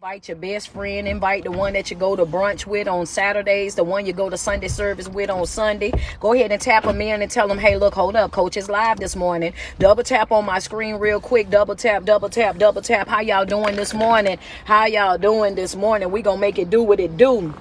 Invite your best friend, invite the one that you go to brunch with on Saturdays, the one you go to Sunday service with on Sunday. Go ahead and tap them in and tell them, hey, look, hold up, coach is live this morning. Double tap on my screen real quick. Double tap, double tap, double tap. How y'all doing this morning? How y'all doing this morning? We gonna make it do what it do.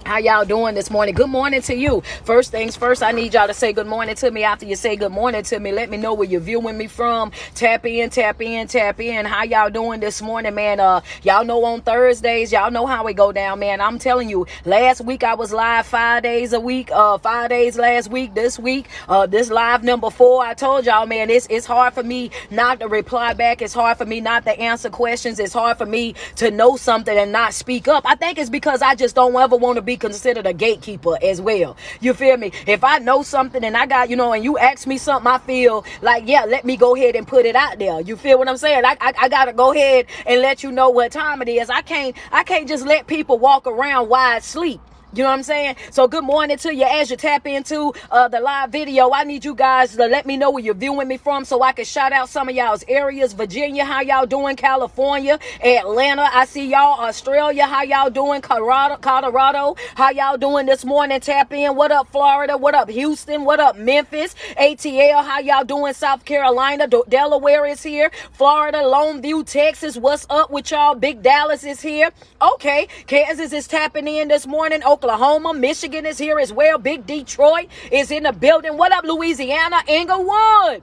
How y'all doing this morning? Good morning to you. First things first, I need y'all to say good morning to me. After you say good morning to me, let me know where you're viewing me from. Tap in, tap in, tap in. How y'all doing this morning, man? Y'all know on Thursdays, y'all know how it go down, man. I'm telling you, last week I was live 5 days a week. 5 days last week. This week, this live number 4. I told y'all, man, it's hard for me not to reply back. It's hard for me not to answer questions. It's hard for me to know something and not speak up. I think it's because I just don't ever want to be considered a gatekeeper as well. You feel me? If I know something and I got, and you ask me something, I feel like, yeah, let me go ahead and put it out there. You feel what I'm saying? I gotta go ahead and let you know what time it is. I can't just let people walk around wide asleep. You know what I'm saying? So good morning to you as you tap into the live video. I need you guys to let me know where you're viewing me from so I can shout out some of y'all's areas. Virginia, how y'all doing? California, Atlanta, I see y'all. Australia, how y'all doing? Colorado, how y'all doing this morning? Tap in. What up, Florida? What up, Houston? What up, Memphis? ATL, how y'all doing? South Carolina, Delaware is here. Florida, Longview, Texas, what's up with y'all? Big Dallas is here. Okay, Kansas is tapping in this morning. Oklahoma, Michigan is here as well. Big Detroit is in the building. What up, Louisiana? Inglewood.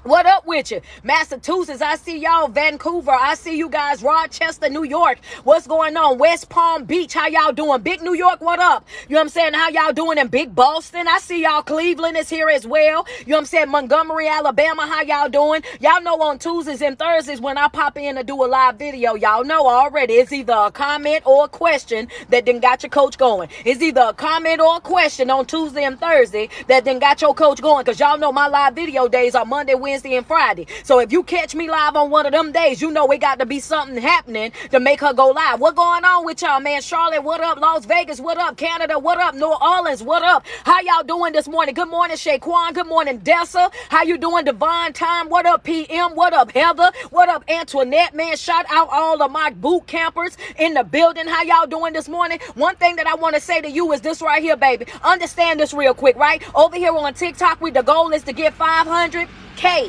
What up with you? Massachusetts, I see y'all. Vancouver, I see you guys. Rochester, New York, what's going on? West Palm Beach, how y'all doing? Big New York, what up? You know what I'm saying? How y'all doing in Big Boston? I see y'all. Cleveland is here as well. You know what I'm saying? Montgomery, Alabama, how y'all doing? Y'all know on Tuesdays and Thursdays when I pop in to do a live video, y'all know already it's either a comment or a question that then got your coach going. It's either a comment or a question on Tuesday and Thursday that then got your coach going, because y'all know my live video days are Monday, Wednesday, and Friday. So if you catch me live on one of them days, you know it got to be something happening to make her go live. What going on with y'all, man? Charlotte, what up? Las Vegas, what up? Canada, what up? New Orleans, what up? How y'all doing this morning? Good morning, Shaquan. Good morning, Dessa. How you doing, Divine Time? What up, PM? What up, Heather? What up, Antoinette? Man, shout out all of my boot campers in the building. How y'all doing this morning? One thing that I want to say to you is this right here, baby. Understand this real quick, right? Over here on TikTok, the goal is to get 500K.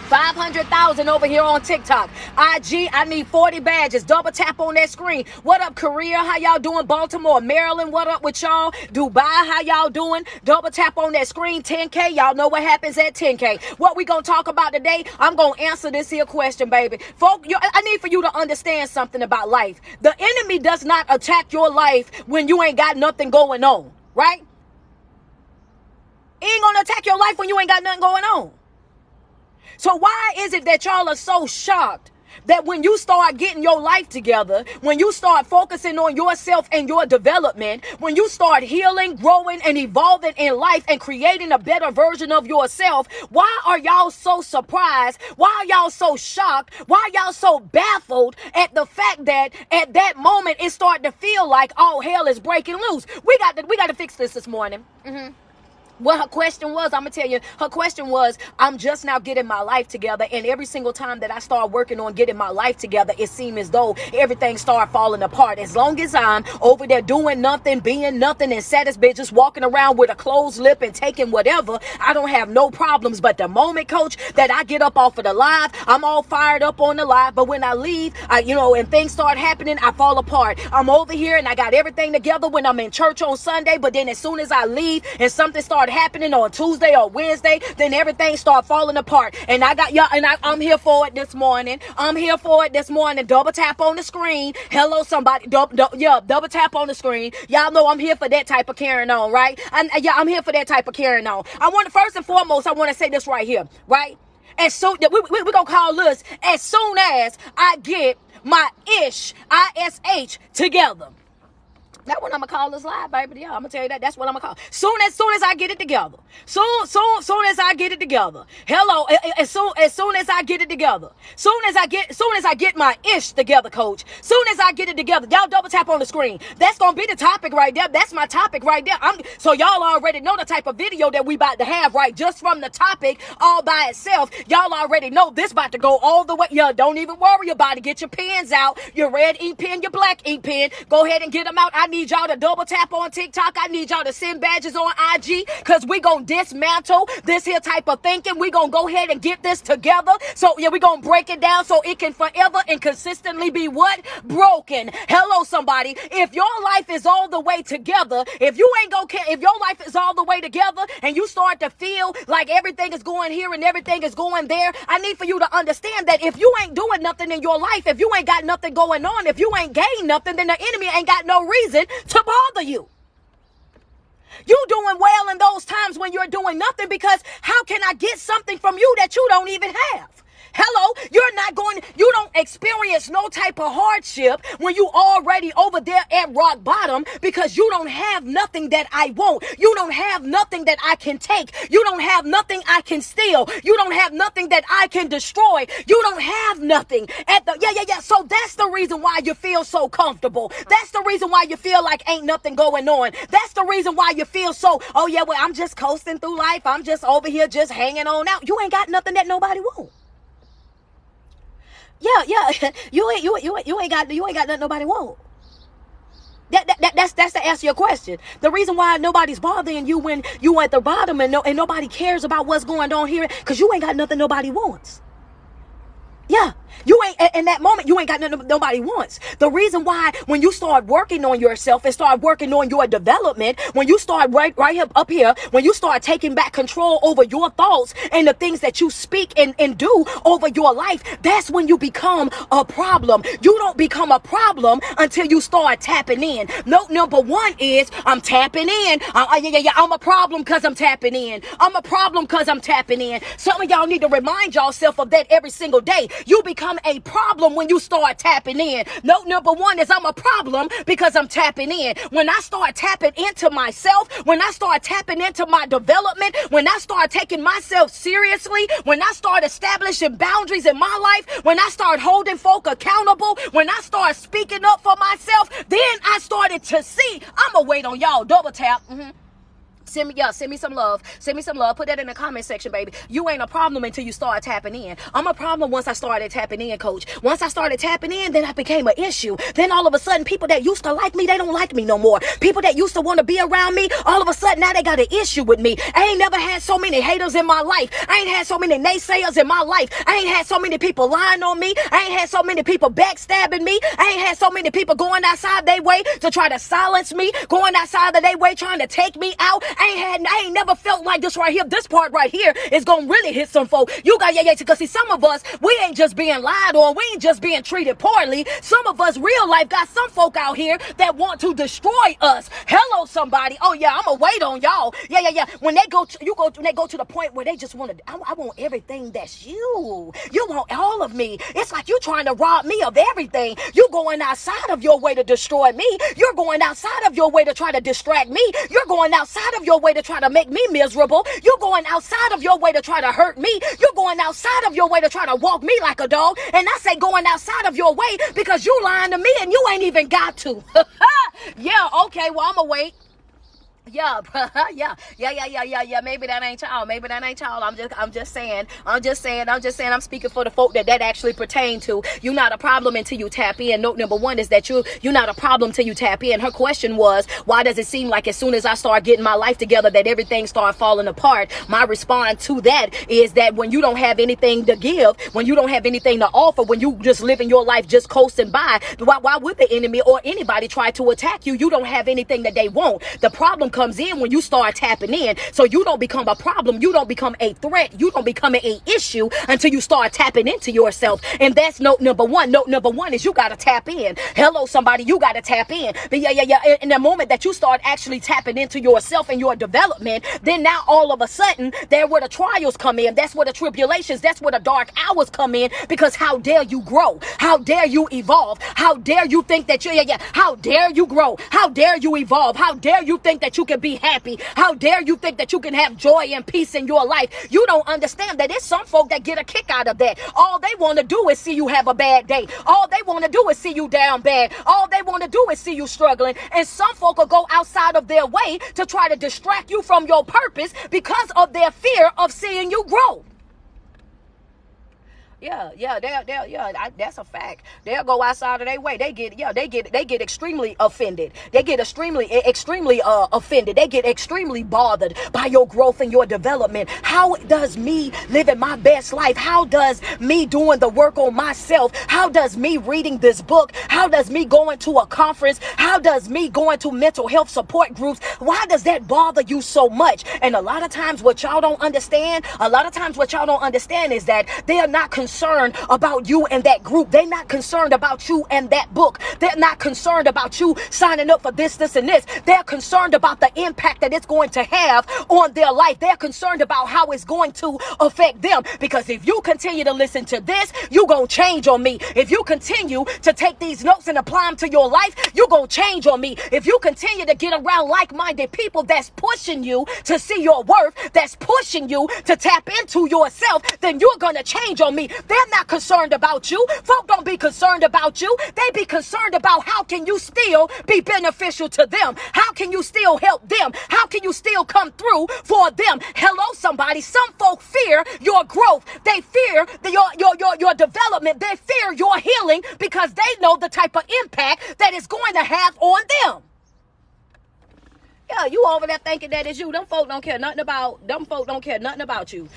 500,000 over here on TikTok. IG, I need 40 badges. Double tap on that screen. What up, Korea? How y'all doing? Baltimore, Maryland, what up with y'all? Dubai, how y'all doing? Double tap on that screen. 10K, y'all know what happens at 10K. What we gonna talk about today? I'm gonna answer this here question, baby. Folk, I need for you to understand something about life. The enemy does not attack your life when you ain't got nothing going on, right? He ain't gonna attack your life when you ain't got nothing going on. So why is it that y'all are so shocked that when you start getting your life together, when you start focusing on yourself and your development, when you start healing, growing, and evolving in life and creating a better version of yourself, why are y'all so surprised? Why are y'all so shocked? Why are y'all so baffled at the fact that at that moment it started to feel like all hell is breaking loose? We got to fix this morning. What her question was, I'm going to tell you, her question was, I'm just now getting my life together. And every single time that I start working on getting my life together, it seems as though everything start falling apart. As long as I'm over there doing nothing, being nothing, and satisfied, just walking around with a closed lip and taking whatever, I don't have no problems. But the moment, coach, that I get up off of the live, I'm all fired up on the live. But when I leave, and things start happening, I fall apart. I'm over here and I got everything together when I'm in church on Sunday. But then as soon as I leave and something starts happening on Tuesday or Wednesday, then everything start falling apart. And I got y'all, and I'm here for it this morning. I'm here for it this morning. Double tap on the screen. Hello, somebody. Double tap on the screen. Y'all know I'm here for that type of carrying on, right? I'm here for that type of carrying on. First and foremost, I want to say this right here, right? And so we're gonna call this as soon as I get my ish together. That's what I'm gonna call this live, baby. Yeah, I'm gonna tell you that. That's what I'm gonna call. Soon as I get it together. Soon as I get it together. Hello. As soon as I get it together. Soon as I get my ish together, coach. Soon as I get it together. Y'all double tap on the screen. That's gonna be the topic right there. That's my topic right there. So y'all already know the type of video that we about to have, right? Just from the topic all by itself. Y'all already know this about to go all the way. Yeah, don't even worry about it. Get your pens out. Your red ink pen, your black ink pen. Go ahead and get them out. I need y'all to double tap on TikTok. I need y'all to send badges on IG, because we gonna dismantle this here type of thinking. We gonna go ahead and get this together. So yeah, we gonna break it down so it can forever and consistently be what? Broken. Hello, somebody. If your life is all the way together, if you ain't gonna care, if your life is all the way together and you start to feel like everything is going here and everything is going there, I need for you to understand that if you ain't doing nothing in your life, if you ain't got nothing going on, if you ain't gained nothing, then the enemy ain't got no reason to bother you. You doing well in those times when you're doing nothing, because how can I get something from you that you don't even have? Hello, you don't experience no type of hardship when you already over there at rock bottom, because you don't have nothing that I want. You don't have nothing that I can take. You don't have nothing I can steal. You don't have nothing that I can destroy. You don't have nothing So that's the reason why you feel so comfortable. That's the reason why you feel like ain't nothing going on. That's the reason why you feel so, I'm just coasting through life. I'm just over here just hanging on out. You ain't got nothing that nobody wants. Yeah. You ain't got nothing nobody want. That's to answer your question. The reason why nobody's bothering you when you at the bottom and nobody cares about what's going on here, because you ain't got nothing nobody wants. Yeah, you ain't in that moment. You ain't got nothing nobody wants. The reason why, when you start working on yourself and start working on your development, when you start right here up here, when you start taking back control over your thoughts and the things that you speak and do over your life, that's when you become a problem. You don't become a problem until you start tapping in. Number one is I'm tapping in. I'm a problem because I'm tapping in. I'm a problem because I'm tapping in. Some of y'all need to remind yourself of that every single day. You become a problem when you start tapping in. Number one is I'm a problem because I'm tapping in. When I start tapping into myself, when I start tapping into my development, when I start taking myself seriously, when I start establishing boundaries in my life, when I start holding folk accountable, when I start speaking up for myself, then I started to see. I'm gonna wait on y'all. Double tap. Send me some love. Send me some love. Put that in the comment section, baby. You ain't a problem until you start tapping in. I'm a problem once I started tapping in, coach. Once I started tapping in, then I became an issue. Then all of a sudden, people that used to like me, they don't like me no more. People that used to want to be around me, all of a sudden, now they got an issue with me. I ain't never had so many haters in my life. I ain't had so many naysayers in my life. I ain't had so many people lying on me. I ain't had so many people backstabbing me. I ain't had so many people going outside their way to try to silence me, going outside of their way trying to take me out. I ain't never felt like this right here. This part right here is gonna really hit some folk. You got because see, some of us, we ain't just being lied on, we ain't just being treated poorly. Some of us, real life, got some folk out here that want to destroy us. Hello, somebody. Oh yeah, I'ma wait on y'all. Yeah. When they go to the point where they just want to, I want everything that's you. You want all of me. It's like you trying to rob me of everything. You going outside of your way to destroy me. You're going outside of your way to try to distract me. You're going outside of your way to try to make me miserable. You're going outside of your way to try to hurt me. You're going outside of your way to try to walk me like a dog. And I say going outside of your way because you lying to me and you ain't even got to. Yeah, okay, well, I'm gonna wait. Yeah. Maybe that ain't y'all. I'm just saying. I'm speaking for the folk that actually pertain to. You're not a problem until you tap in. Note number one is that you're not a problem till you tap in. Her question was, why does it seem like as soon as I start getting my life together that everything starts falling apart? My response to that is that when you don't have anything to give, when you don't have anything to offer, when you just living your life just coasting by, why would the enemy or anybody try to attack you? You don't have anything that they want. The problem comes in when you start tapping in. So you don't become a problem. You don't become a threat. You don't become a issue until you start tapping into yourself. And that's note number one. Note number one is you got to tap in. Hello, somebody, you got to tap in. But yeah. In the moment that you start actually tapping into yourself and your development, then now all of a sudden, there where the trials come in. That's where the tribulations, that's where the dark hours come in. Because how dare you grow? How dare you evolve? How dare you think that how dare you grow? How dare you evolve? How dare you think that you can be happy? How dare you think that you can have joy and peace in your life? You don't understand that there's some folk that get a kick out of that. All they want to do is see you have a bad day. All they want to do is see you down bad. All they want to do is see you struggling. And some folk will go outside of their way to try to distract you from your purpose because of their fear of seeing you grow. That's a fact. They'll go outside of their way. They get extremely offended. They get extremely offended. They get extremely bothered by your growth and your development. How does me living my best life? How does me doing the work on myself? How does me reading this book? How does me going to a conference? How does me going to mental health support groups? Why does that bother you so much? And a lot of times what y'all don't understand is that they are not concerned about you and that group. They're not concerned about you and that book. They're not concerned about you signing up for this, and this. They're concerned about the impact that it's going to have on their life. They're concerned about how it's going to affect them. Because if you continue to listen to this, you're going to change on me. If you continue to take these notes and apply them to your life, you're going to change on me. If you continue to get around like-minded people that's pushing you to see your worth, that's pushing you to tap into yourself, then you're going to change on me. They're not concerned about you. Folk don't be concerned about you. They be concerned about how can you still be beneficial to them? How can you still help them? How can you still come through for them? Hello, somebody. Some folk fear your growth. They fear your development. They fear your healing because they know the type of impact that it's going to have on them. Yeah, you over there thinking that it's you. Them folk don't care nothing about you. Don't care nothing about you.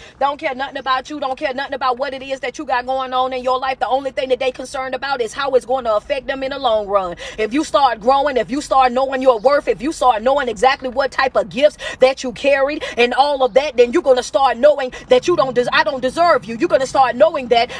Don't care nothing about what it is that you got going on in your life. The only thing that they concerned about is how it's going to affect them in the long run. If you start growing, if you start knowing your worth, if you start knowing exactly what type of gifts that you carried and all of that, then you're going to start knowing that I don't deserve you. You're going to start knowing that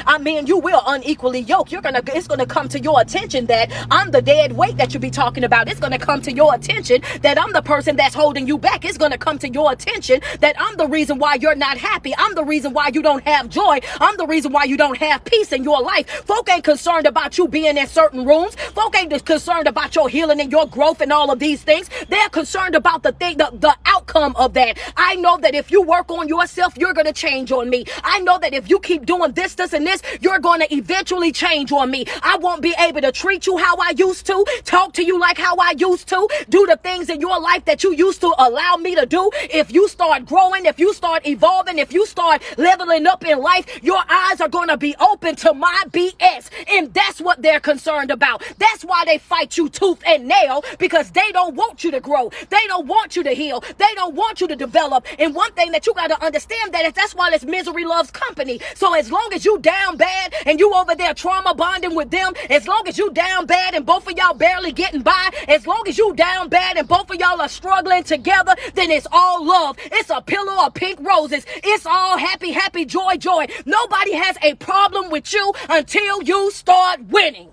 you will unequally yoke. It's going to come to your attention that I'm the dead weight that you be talking about. It's going to come to your attention that I'm the person that's holding you back. It's going to come to your attention that I'm the reason why you're not happy. I'm the reason why you don't have joy. I'm the reason why you don't have peace in your life. Folk ain't concerned about you being in certain rooms. Folk ain't concerned about your healing and your growth and all of these things. They're concerned about the outcome of that. I know that if you work on yourself, you're going to change on me. I know that if you keep doing this, and this, you're going to eventually change on me. I won't be able to treat you how I used to, talk to you like how I used to, do the things in your life that you used to allow me to do. If you start growing, if you start evolving, if you start leveling up in life, your eyes are going to be open to my BS. And that's what they're concerned about. That's why they fight you tooth and nail, because they don't want you to grow. They don't want you to heal. They don't want you to develop. And one thing that you got to understand that's why this misery loves company. So as long as you down bad and you over there trauma bonding with them, as long as you down bad and both of y'all barely getting by, as long as you down bad and both of y'all are struggling together, then it's all love. It's a pillow of pink roses. It's all happy, happy, joy, joy. Nobody has a problem with you until you start winning.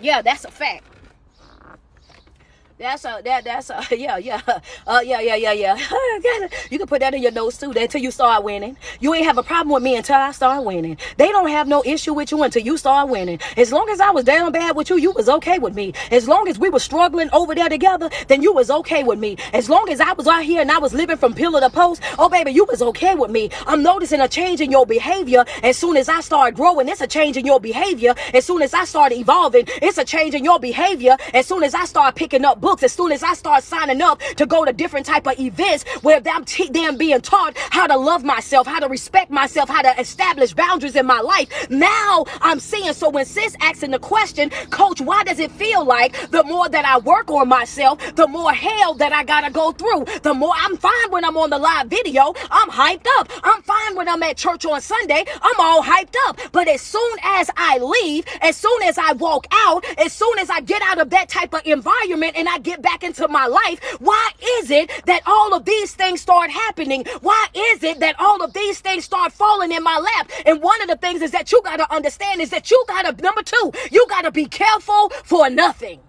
Yeah, that's a fact. Yeah. You can put that in your notes too. Until you start winning. You ain't have a problem with me until I start winning. They don't have no issue with you until you start winning. As long as I was down bad with you, you was okay with me. As long as we were struggling over there together, then you was okay with me. As long as I was out here and I was living from pillar to post, oh baby, you was okay with me. I'm noticing a change in your behavior as soon as I start growing. It's a change in your behavior. As soon as I start evolving, it's a change in your behavior. As soon as I start picking up books, as soon as I start signing up to go to different type of events where I'm being taught how to love myself, how to respect myself, how to establish boundaries in my life. Now I'm seeing. So when sis asking the question, Coach, why does it feel like the more that I work on myself, the more hell that I gotta go through? The more I'm fine when I'm on the live video, I'm hyped up. I'm fine when I'm at church on Sunday, I'm all hyped up. But as soon as I leave, as soon as I walk out, as soon as I get out of that type of environment and I I get back into my life, why is it that all of these things start happening? Why is it that all of these things start falling in my lap? And one of the things is that you got to understand is that you got to, number two, you got to be careful for nothing.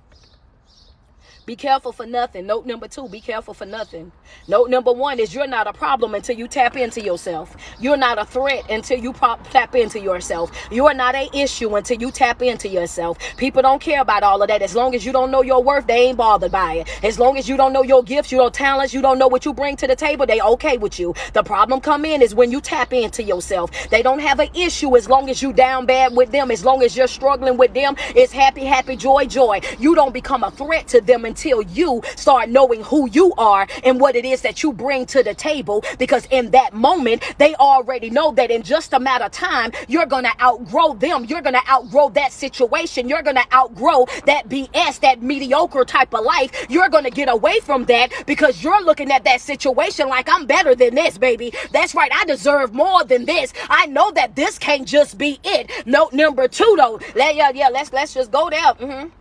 Be careful for nothing. Note number two, be careful for nothing. Note number one is you're not a problem until you tap into yourself. You're not a threat until you tap into yourself. You are not an issue until you tap into yourself. People don't care about all of that. As long as you don't know your worth, they ain't bothered by it. As long as you don't know your gifts, your talents, you don't know what you bring to the table, they okay with you. The problem come in is when you tap into yourself. They don't have an issue as long as you down bad with them. As long as you're struggling with them, it's happy, happy, joy, joy. You don't become a threat to them until you start knowing who you are and what it is that you bring to the table, because in that moment they already know that in just a matter of time you're going to outgrow them. You're going to outgrow that situation. You're going to outgrow that BS, that mediocre type of life. You're going to get away from that because you're looking at that situation like, I'm better than this, baby. That's right, I deserve more than this. I know that this can't just be it. Note number two though, let's just go there.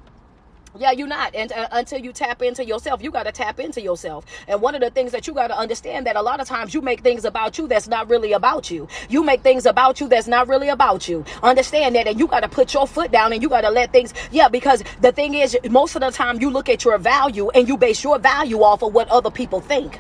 Yeah, you're not. And until you tap into yourself, you got to tap into yourself. And one of the things that you got to understand that a lot of times you make things about you that's not really about you. You make things about you that's not really about you. Understand that. And you got to put your foot down and you got to let things. Yeah, because the thing is, most of the time you look at your value and you base your value off of what other people think.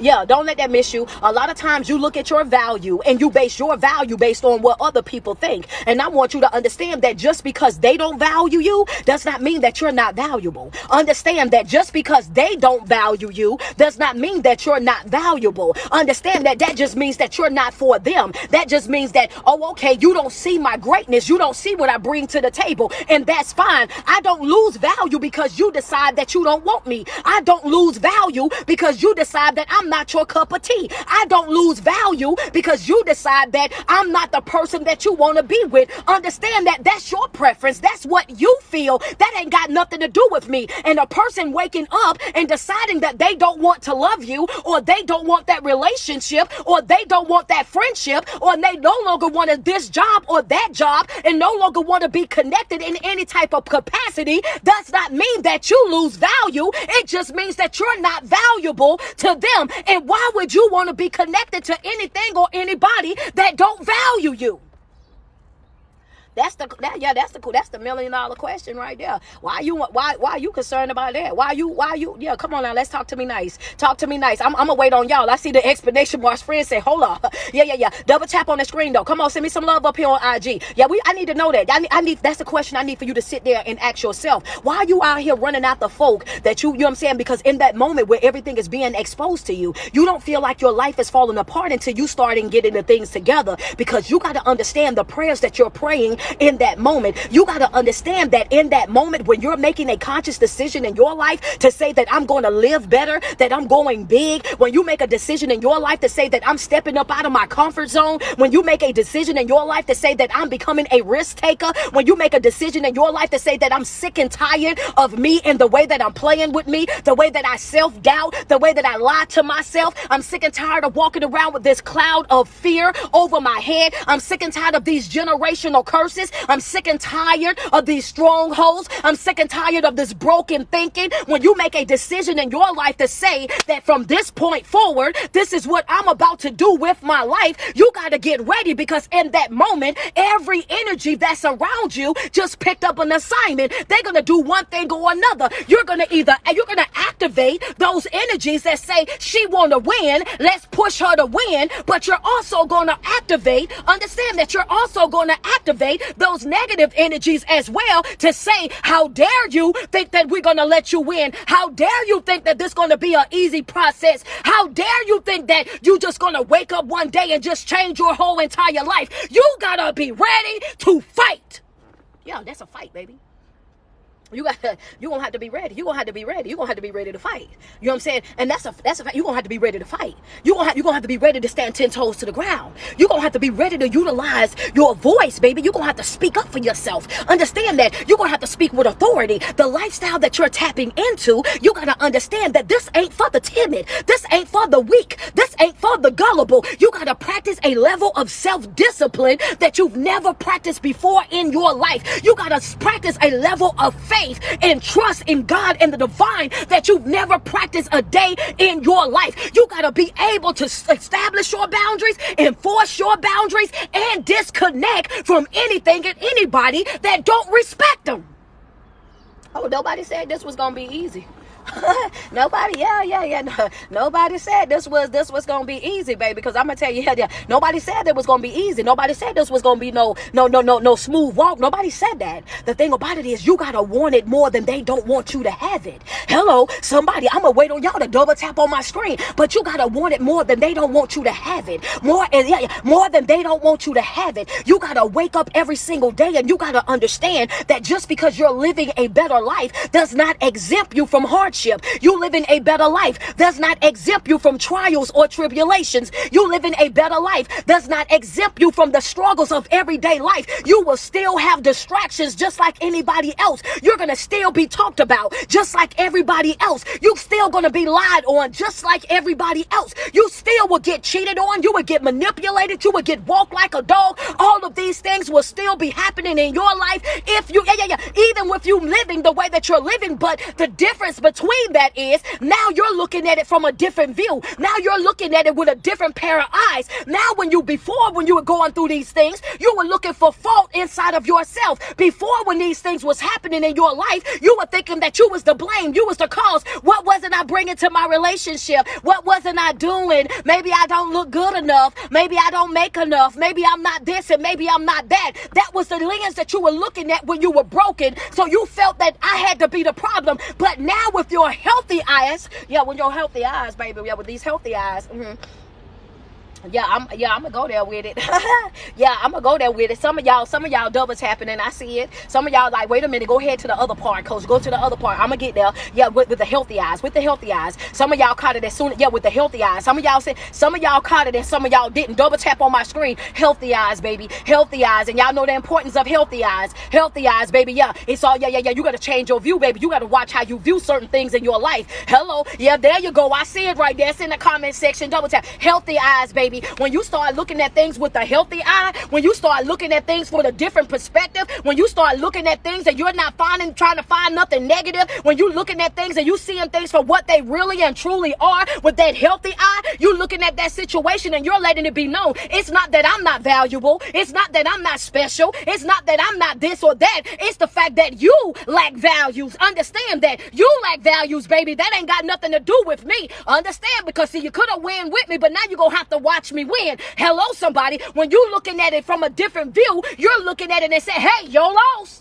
Yeah, don't let that miss you. A lot of times you look at your value and you base your value based on what other people think. And I want you to understand that just because they don't value you does not mean that you're not valuable. Understand that just because they don't value you does not mean that you're not valuable. Understand that that just means that you're not for them. That just means that, oh, okay, you don't see my greatness. You don't see what I bring to the table. And that's fine. I don't lose value because you decide that you don't want me. I don't lose value because you decide that I'm not your cup of tea. I don't lose value because you decide that I'm not the person that you want to be with. Understand that that's your preference. That's what you feel. That ain't got nothing to do with me. And a person waking up and deciding that they don't want to love you, or they don't want that relationship, or they don't want that friendship, or they no longer want this job or that job, and no longer want to be connected in any type of capacity, does not mean that you lose value. It just means that you're not valuable to them. And why would you want to be connected to anything or anybody that don't value you? That's the $1 million question right there. Why are you concerned about that? Why you yeah, come on now, let's talk to me nice. Talk to me nice. I'm gonna wait on y'all. I see the explanation marks. Friends say, hold up. Yeah. Double tap on the screen though. Come on, send me some love up here on IG. Yeah, I need to know that. I need that's the question I need for you to sit there and ask yourself. Why are you out here running after folk that you know what I'm saying? Because in that moment where everything is being exposed to you, you don't feel like your life is falling apart until you start getting the things together, because you gotta understand the prayers that you're praying in that moment. You got to understand that in that moment when you're making a conscious decision in your life to say that I'm going to live better, that I'm going big, when you make a decision in your life to say that I'm stepping up out of my comfort zone, when you make a decision in your life to say that I'm becoming a risk taker, when you make a decision in your life to say that I'm sick and tired of me and the way that I'm playing with me, the way that I self-doubt, the way that I lie to myself, I'm sick and tired of walking around with this cloud of fear over my head. I'm sick and tired of these generational curses. I'm sick and tired of these strongholds. I'm sick and tired of this broken thinking. When you make a decision in your life to say that from this point forward, this is what I'm about to do with my life, you got to get ready, because in that moment, every energy that's around you just picked up an assignment. They're going to do one thing or another. You're going to activate those energies that say she want to win. Let's push her to win. But you're also going to understand that you're also going to activate those negative energies as well to say, how dare you think that we're going to let you win? How dare you think that this is going to be an easy process? How dare you think that you just going to wake up one day and just change your whole entire life? You got to be ready to fight. Yeah, that's a fight, baby. You're gonna have to be ready. You're gonna have to be ready. You're gonna have to be ready to fight. You know what I'm saying? And that's a fact. You're gonna have to be ready to fight. You're gonna have to be ready to stand 10 toes to the ground. You're gonna have to be ready to utilize your voice, baby. You're gonna have to speak up for yourself. Understand that you're gonna have to speak with authority. The lifestyle that you're tapping into, you gotta understand that this ain't for the timid. This ain't for the weak. This ain't for the gullible. You gotta practice a level of self-discipline that you've never practiced before in your life. You gotta practice a level of faith faith and trust in God and the divine that you've never practiced a day in your life. You got to be able to establish your boundaries, enforce your boundaries, and disconnect from anything and anybody that don't respect them. Oh, nobody said this was gonna be easy. Nobody, nobody said this was gonna be easy, baby. Because I'm gonna tell you, nobody said it was gonna be easy. Nobody said this was gonna be no smooth walk. Nobody said that. The thing about it is, you gotta want it more than they don't want you to have it. Hello, somebody, I'm gonna wait on y'all to double tap on my screen, but you gotta want it more than they don't want you to have it. More than they don't want you to have it. You gotta wake up every single day, and you gotta understand that just because you're living a better life does not exempt you from hardship. You living a better life does not exempt you from trials or tribulations. You living a better life does not exempt you from the struggles of everyday life. You will still have distractions just like anybody else. You're going to still be talked about just like everybody else. You still going to be lied on just like everybody else. You still will get cheated on. You will get manipulated. You will get walked like a dog. All of these things will still be happening in your life if you, even with you living the way that you're living. But the difference between that is now you're looking at it from a different view. Now you're looking at it with a different pair of eyes. Now when you were going through these things, you were looking for fault inside of yourself. Before, when these things was happening in your life, you were thinking that you was the blame. You was the cause. What wasn't I bringing to my relationship? What wasn't I doing? Maybe I don't look good enough. Maybe I don't make enough. Maybe I'm not this and maybe I'm not that. That was the lens that you were looking at when you were broken. So you felt that I had to be the problem. But now with your healthy eyes, with your healthy eyes, baby, with these healthy eyes, I'm gonna go there with it. I'm gonna go there with it. Some of y'all double tapping and I see it. Some of y'all like, wait a minute, go ahead to the other part, coach. Go to the other part. I'm gonna get there. With the healthy eyes. With the healthy eyes. Some of y'all caught it as soon. With the healthy eyes. Some of y'all said, some of y'all caught it and some of y'all didn't. Double tap on my screen. Healthy eyes, baby. Healthy eyes. And y'all know the importance of healthy eyes. Healthy eyes, baby. It's all, you gotta change your view, baby. You gotta watch how you view certain things in your life. Hello. There you go. I see it right there. It's in the comment section. Double tap. Healthy eyes, baby. When you start looking at things with a healthy eye, when you start looking at things with a different perspective, when you start looking at things and you're not trying to find nothing negative, when you're looking at things and you seeing things for what they really and truly are with that healthy eye, you looking at that situation and you're letting it be known. It's not that I'm not valuable. It's not that I'm not special. It's not that I'm not this or that. It's the fact that you lack values. Understand that you lack values, baby. That ain't got nothing to do with me. Understand? Because see, you could have win with me, but now you're going to have to watch me win. Hello, somebody. When you're looking at it from a different view, you're looking at it and say, hey, you're lost.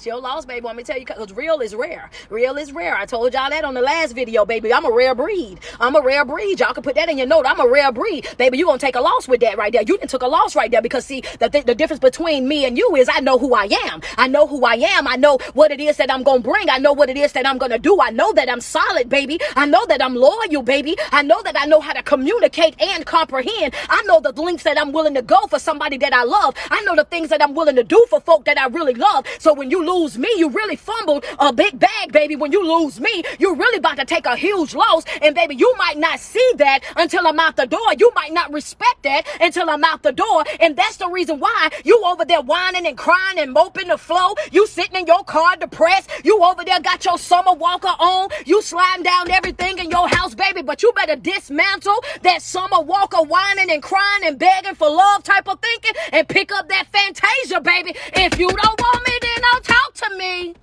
Your loss, baby. Let me tell you, because real is rare. Real is rare. I told y'all that on the last video, baby. I'm a rare breed. Y'all can put that in your note. I'm a rare breed, baby. You gonna take a loss with that right there. You done took a loss right there because see, the difference between me and you is I know who I am. I know who I am. I know what it is that I'm gonna bring. I know what it is that I'm gonna do. I know that I'm solid, baby. I know that I'm loyal, baby. I know that I know how to communicate and comprehend. I know the lengths that I'm willing to go for somebody that I love. I know the things that I'm willing to do for folk that I really love. So when you lose me, you really fumbled a big bag, baby. When you lose me, you're really about to take a huge loss. And baby, you might not see that until I'm out the door. You might not respect that until I'm out the door. And that's the reason why you over there whining and crying and moping the flow. You sitting in your car depressed. You over there got your summer walker on. You sliding down everything in your house, baby. But you better dismantle that summer walker whining and crying and begging for love type of thinking and pick up that Fantasia, baby. If you don't want me, then don't talk to me.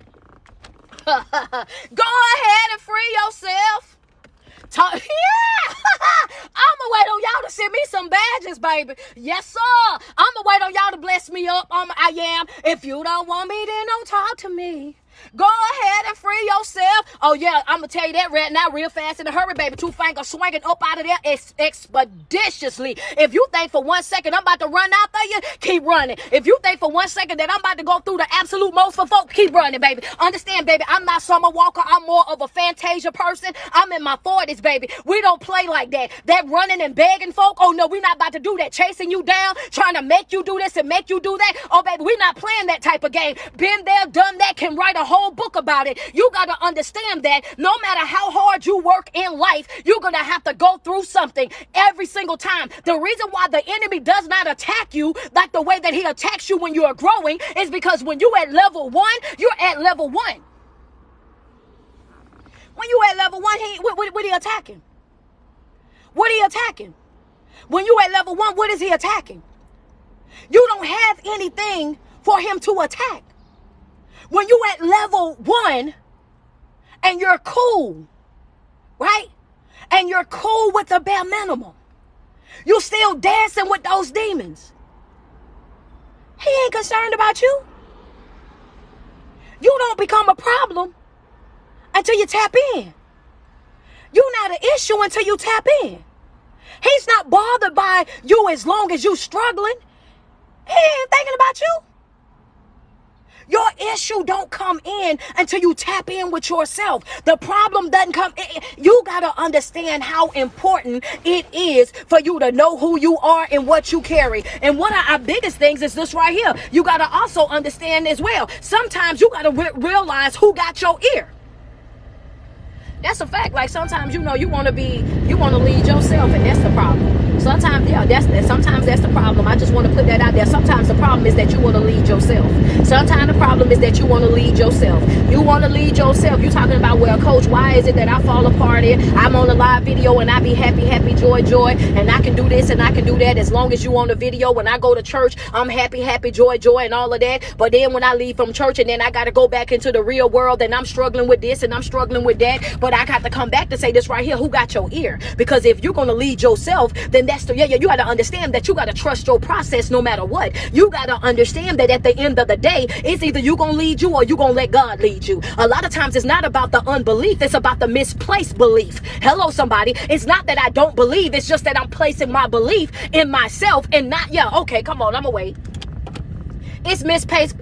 Go ahead and free yourself. I'ma wait on y'all to send me some badges, baby. Yes, sir. I'ma wait on y'all to bless me up. I am. If you don't want me, then don't talk to me. Go ahead and free yourself. Oh, yeah, I'm going to tell you that right now real fast in a hurry, baby. Two fingers swinging up out of there expeditiously. If you think for 1 second I'm about to run after you, keep running. If you think for 1 second that I'm about to go through the absolute most for folk, keep running, baby. Understand, baby, I'm not Summer Walker. I'm more of a Fantasia person. I'm in my 40s, baby. We don't play like that. That running and begging folk, oh, no, we're not about to do that. Chasing you down, trying to make you do this and make you do that. Oh, baby, we're not playing that type of game. Been there, done that, can write a whole book about it. You got to understand that no matter how hard you work in life, you're going to have to go through something every single time. The reason why the enemy does not attack you like the way that he attacks you when you are growing is because when you at level 1, you're at level 1. When you at level 1, what are he attacking? What are he attacking? When you at level 1, what is he attacking? You don't have anything for him to attack. When you at level 1 and you're cool, right? And you're cool with the bare minimum. You still dancing with those demons. He ain't concerned about you. You don't become a problem until you tap in. You're not an issue until you tap in. He's not bothered by you as long as you're struggling. He ain't thinking about you. Your issue don't come in until you tap in with yourself. The problem doesn't come in. You got to understand how important it is for you to know who you are and what you carry. And one of our biggest things is this right here. You got to also understand as well. Sometimes you got to realize who got your ear. That's a fact. Like sometimes, you want to lead yourself, and that's the problem. Sometimes, sometimes that's the problem. I just want to put that out there. Sometimes the problem is that you want to lead yourself. Sometimes the problem is that you want to lead yourself. You want to lead yourself. You're talking about, well, coach, why is it that I fall apart here? I'm on a live video and I be happy, joy, and I can do this and I can do that as long as you on the video. When I go to church, I'm happy, joy, and all of that. But then when I leave from church and then I got to go back into the real world and I'm struggling with this and I'm struggling with that. But I got to come back to say this right here. Who got your ear? Because if you're going to lead yourself, then that's you got to understand that you got to trust your process no matter what. You got to understand that at the end of the day, it's either you going to lead you or you going to let God lead you. A lot of times it's not about the unbelief. It's about the misplaced belief. Hello, somebody. It's not that I don't believe. It's just that I'm placing my belief in myself and not, okay, come on, I'm away. It's misplaced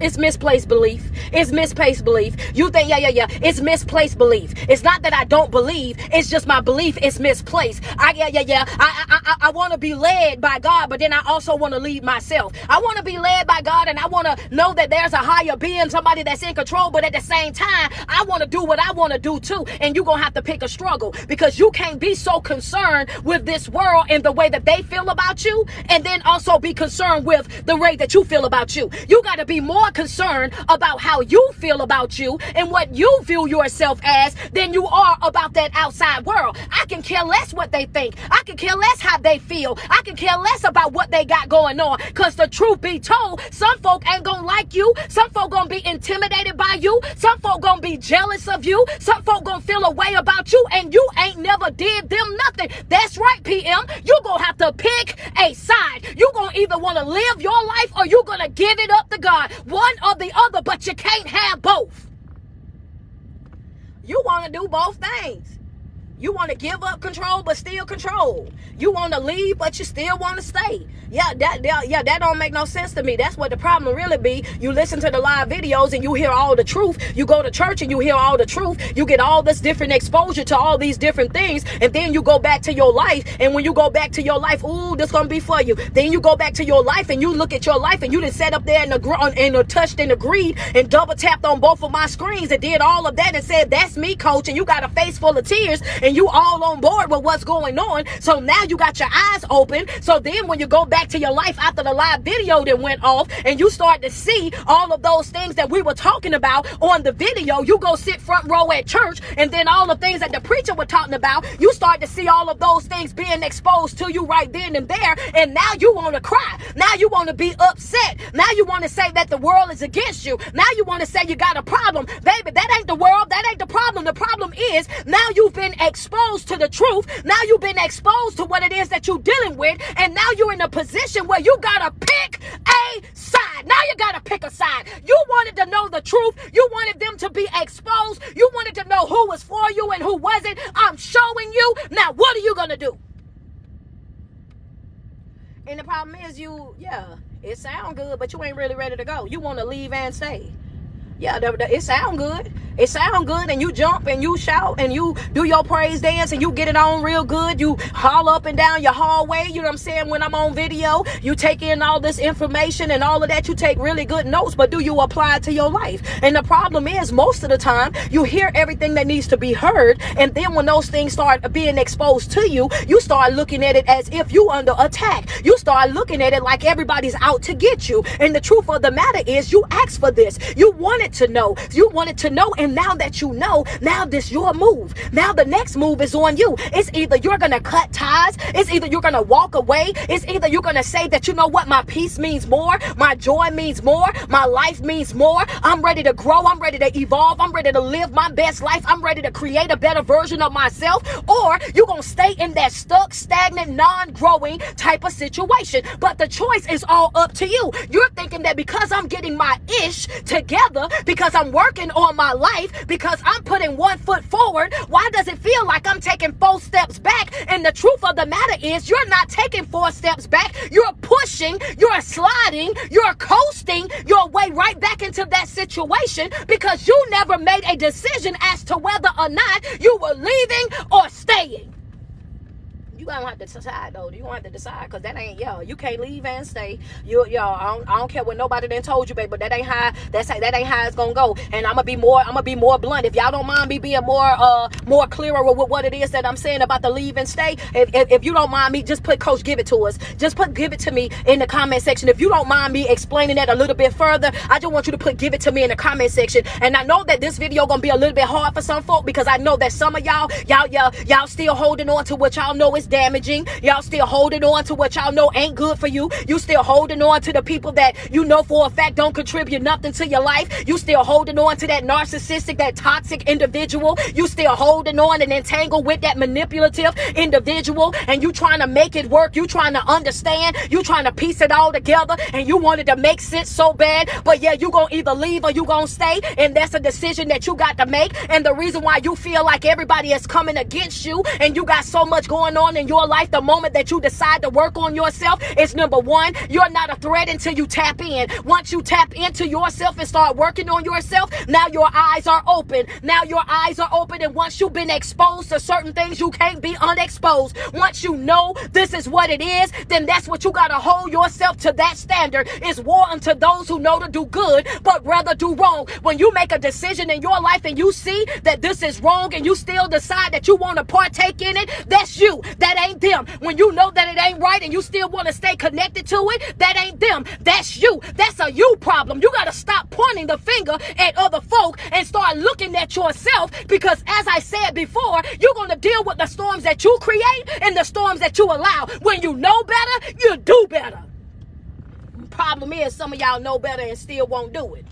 belief. It's misplaced belief. You think, it's misplaced belief. It's not that I don't believe. It's just my belief is misplaced. I want to be led by God, but then I also want to lead myself. I want to be led by God, and I want to know that there's a higher being, somebody that's in control, but at the same time, I want to do what I want to do too. And you're going to have to pick a struggle, because you can't be so concerned with this world and the way that they feel about you, and then also be concerned with the way that you feel about you. You got to be more concerned about how you feel about you and what you view yourself as than you are about that outside world. I can care less what they think. I can care less how they feel. I can care less about what they got going on, because the truth be told, some folk ain't gonna like you. Some folk gonna be intimidated by you. Some folk gonna be jealous of you. Some folk gonna feel a way about you, and you ain't never did them nothing. That's right, PM. You gonna have to pick a side. You gonna either want to live your life or you gonna give it up to God. One or the other, but you can't have both. You want to do both things. You want to give up control but still control. You want to leave but you still want to stay. That don't make no sense to me. That's what the problem really be. You listen to the live videos and you hear all the truth. You go to church and you hear all the truth. You get all this different exposure to all these different things, and then you go back to your life, and when you go back to your life, ooh, this gonna be for you. Then you go back to your life and you look at your life and you just sat up there and touched and agreed and double tapped on both of my screens and did all of that and said, that's me, coach, and you got a face full of tears and you all on board with what's going on. So now you got your eyes open. So then when you go back to your life after the live video that went off and you start to see all of those things that we were talking about on the video, you go sit front row at church, and then all the things that the preacher was talking about, you start to see all of those things being exposed to you right then and there, and now you want to cry. Now you want to be upset. Now you want to say that the world is against you. Now you want to say you got a problem. Baby, that ain't the world. That ain't the problem. The problem is now you've been exposed to the truth. Now you've been exposed to what it is that you're dealing with, and now you're in a position where you gotta pick a side. Now you gotta pick a side. You wanted to know the truth. You wanted them to be exposed. You wanted to know who was for you and who wasn't. I'm showing you. Now what are you gonna do? And the problem is it sound good, but you ain't really ready to go. You want to leave and stay. Yeah, it sound good. It sound good, and you jump and you shout and you do your praise dance and you get it on real good. You holler up and down your hallway. You know what I'm saying? When I'm on video, you take in all this information and all of that. You take really good notes, but do you apply it to your life? And the problem is, most of the time, you hear everything that needs to be heard, and then when those things start being exposed to you, you start looking at it as if you under attack. You start looking at it like everybody's out to get you. And the truth of the matter is, you asked for this. You wanted to know. You wanted to know. And now that you know, now this your move. Now the next move is on you. It's either you're going to cut ties. It's either you're going to walk away. It's either you're going to say that, you know what, my peace means more. My joy means more. My life means more. I'm ready to grow. I'm ready to evolve. I'm ready to live my best life. I'm ready to create a better version of myself. Or you're going to stay in that stuck, stagnant, non-growing type of situation. But the choice is all up to you. You're thinking that because I'm getting my ish together, because I'm working on my life, because I'm putting one foot forward, why does it feel like I'm taking 4 steps back? And the truth of the matter is, you're not taking 4 steps back. You're pushing, you're sliding, you're coasting your way right back into that situation because you never made a decision as to whether or not you were leaving or staying. You don't have to decide, though. You don't have to decide, because that ain't, you can't leave and stay. I don't care what nobody done told you, baby, but that ain't how it's gonna go. And I'm gonna be more blunt. If y'all don't mind me being more clearer with what it is that I'm saying about the leave and stay, if you don't mind me, just put Coach give it to us. Just give it to me in the comment section. If you don't mind me explaining that a little bit further, I just want you to put give it to me in the comment section. And I know that this video gonna be a little bit hard for some folk, because I know that some of y'all still holding on to what y'all know is damaging. Y'all still holding on to what y'all know ain't good for you. You still holding on to the people that you know for a fact don't contribute nothing to your life. You still holding on to that narcissistic, that toxic individual. You still holding on and entangled with that manipulative individual, and you trying to make it work. You trying to understand. You trying to piece it all together, and you wanted to make sense so bad. But yeah, you gonna either leave or you gonna stay, and that's a decision that you got to make. And the reason why you feel like everybody is coming against you and you got so much going on in your life, the moment that you decide to work on yourself, is number one, you're not a threat until you tap in. Once you tap into yourself and start working on yourself, now your eyes are open. Now your eyes are open, and once you've been exposed to certain things, you can't be unexposed. Once you know this is what it is, then that's what you gotta hold yourself to. That standard is war unto those who know to do good, but rather do wrong. When you make a decision in your life and you see that this is wrong, and you still decide that you want to partake in it, that's you. That ain't them. When you know that it ain't right and you still want to stay connected to it, that ain't them. That's you. That's a you problem. You got to stop pointing the finger at other folk and start looking at yourself, because as I said before, you're going to deal with the storms that you create and the storms that you allow. When you know better, you do better. Problem is, some of y'all know better and still won't do it.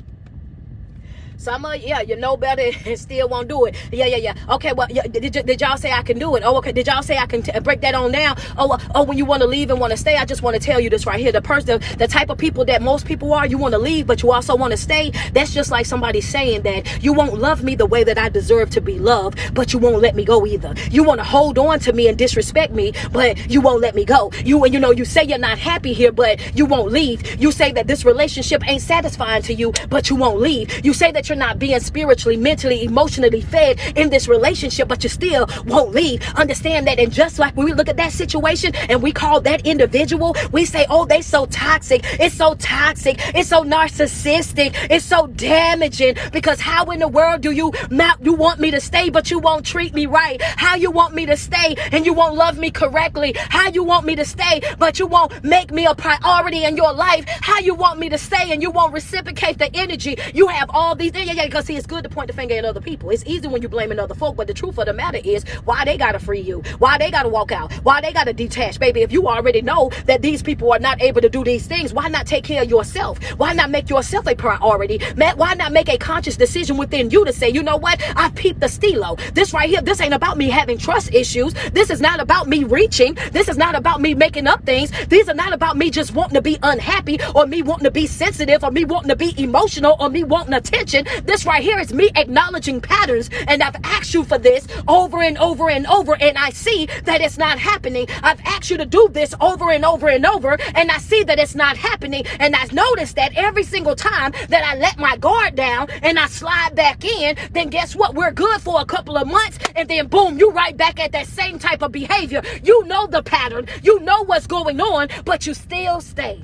Some of you know better and still won't do it. Yeah. Okay, well, did y'all say I can do it? Oh, okay. Did y'all say I can break that on down? Oh, when you want to leave and want to stay, I just want to tell you this right here. The type of people that most people are, you want to leave, but you also want to stay. That's just like somebody saying that you won't love me the way that I deserve to be loved, but you won't let me go either. You want to hold on to me and disrespect me, but you won't let me go. You say you're not happy here, but you won't leave. You say that this relationship ain't satisfying to you, but you won't leave. You say that you're not being spiritually, mentally, emotionally fed in this relationship, but you still won't leave. Understand that. And just like when we look at that situation and we call that individual, we say, oh, they so toxic. It's so toxic. It's so narcissistic. It's so damaging. Because how in the world do you want me to stay, but you won't treat me right? How you want me to stay and you won't love me correctly? How you want me to stay, but you won't make me a priority in your life? How you want me to stay and you won't reciprocate the energy? You have all these. Because see, it's good to point the finger at other people. It's easy when you're blaming other folk, but the truth of the matter is, why they gotta free you? Why they gotta walk out? Why they gotta detach? Baby, if you already know that these people are not able to do these things, why not take care of yourself? Why not make yourself a priority? Why not make a conscious decision within you to say, you know what? I peeped the stilo. This right here, this ain't about me having trust issues. This is not about me reaching. This is not about me making up things. These are not about me just wanting to be unhappy, or me wanting to be sensitive, or me wanting to be emotional, or me wanting attention. This right here is me acknowledging patterns, and I've asked you for this over and over and over, and I see that it's not happening. I've asked you to do this over and over and over, and I see that it's not happening. And I've noticed that every single time that I let my guard down and I slide back in, then guess what? We're good for a couple of months, and then boom, you right back at that same type of behavior. You know the pattern, you know what's going on, but you still stay.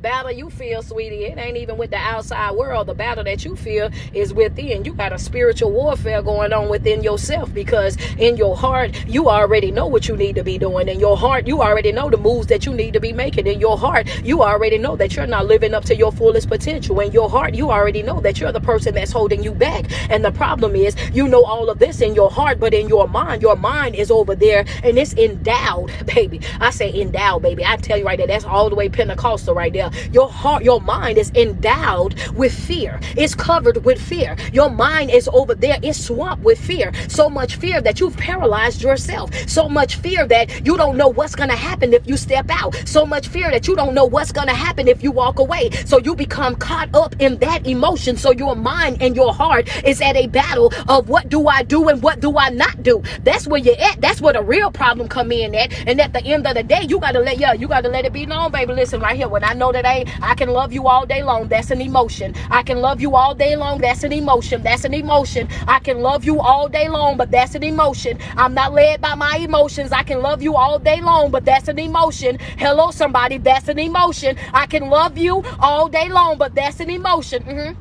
Battle you feel, sweetie, it ain't even with the outside world. The battle that you feel is within. You got a spiritual warfare going on within yourself, because in your heart you already know what you need to be doing. In your heart you already know the moves that you need to be making. In your heart you already know that you're not living up to your fullest potential. In your heart you already know that you're the person that's holding you back. And the problem is, you know all of this in your heart, but in your mind is over there, and it's endowed, baby. I say endowed, baby. I tell you right there, that's all the way Pentecostal right there. Your heart, your mind is endowed with fear. It's covered with fear. Your mind is over there. It's swamped with fear. So much fear that you've paralyzed yourself. So much fear that you don't know what's going to happen if you step out. So much fear that you don't know what's going to happen if you walk away. So you become caught up in that emotion. So your mind and your heart is at a battle of what do I do and what do I not do. That's where you're at. That's where the real problem come in at. And at the end of the day, you got to let it be known, baby. Listen right here. When I know that I can love you all day long, that's an emotion. I can love you all day long, that's an emotion. That's an emotion. I can love you all day long, but that's an emotion. I'm not led by my emotions. I can love you all day long, but that's an emotion. Hello, somebody, that's an emotion. I can love you all day long, but that's an emotion.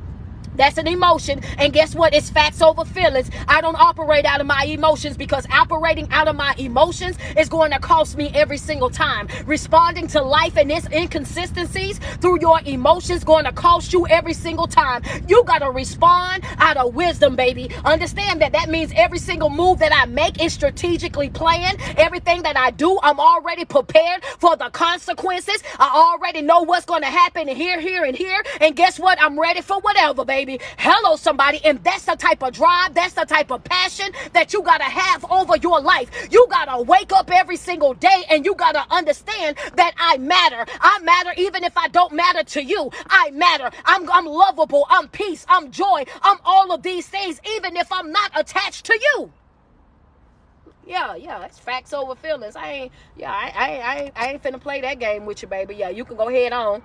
That's an emotion. And guess what? It's facts over feelings. I don't operate out of my emotions, because operating out of my emotions is going to cost me every single time. Responding to life and its inconsistencies through your emotions going to cost you every single time. You got to respond out of wisdom, baby. Understand that means every single move that I make is strategically planned. Everything that I do, I'm already prepared for the consequences. I already know what's going to happen here, and here. And guess what? I'm ready for whatever, baby. Hello, somebody. And that's the type of drive, that's the type of passion that you got to have over your life. You got to wake up every single day, and you got to understand that I matter. I matter even if I don't matter to you. I matter. I'm lovable. I'm peace. I'm joy. I'm all of these things, even if I'm not attached to you. Yeah, it's facts over feelings. I ain't finna play that game with you, baby. Yeah, you can go ahead on.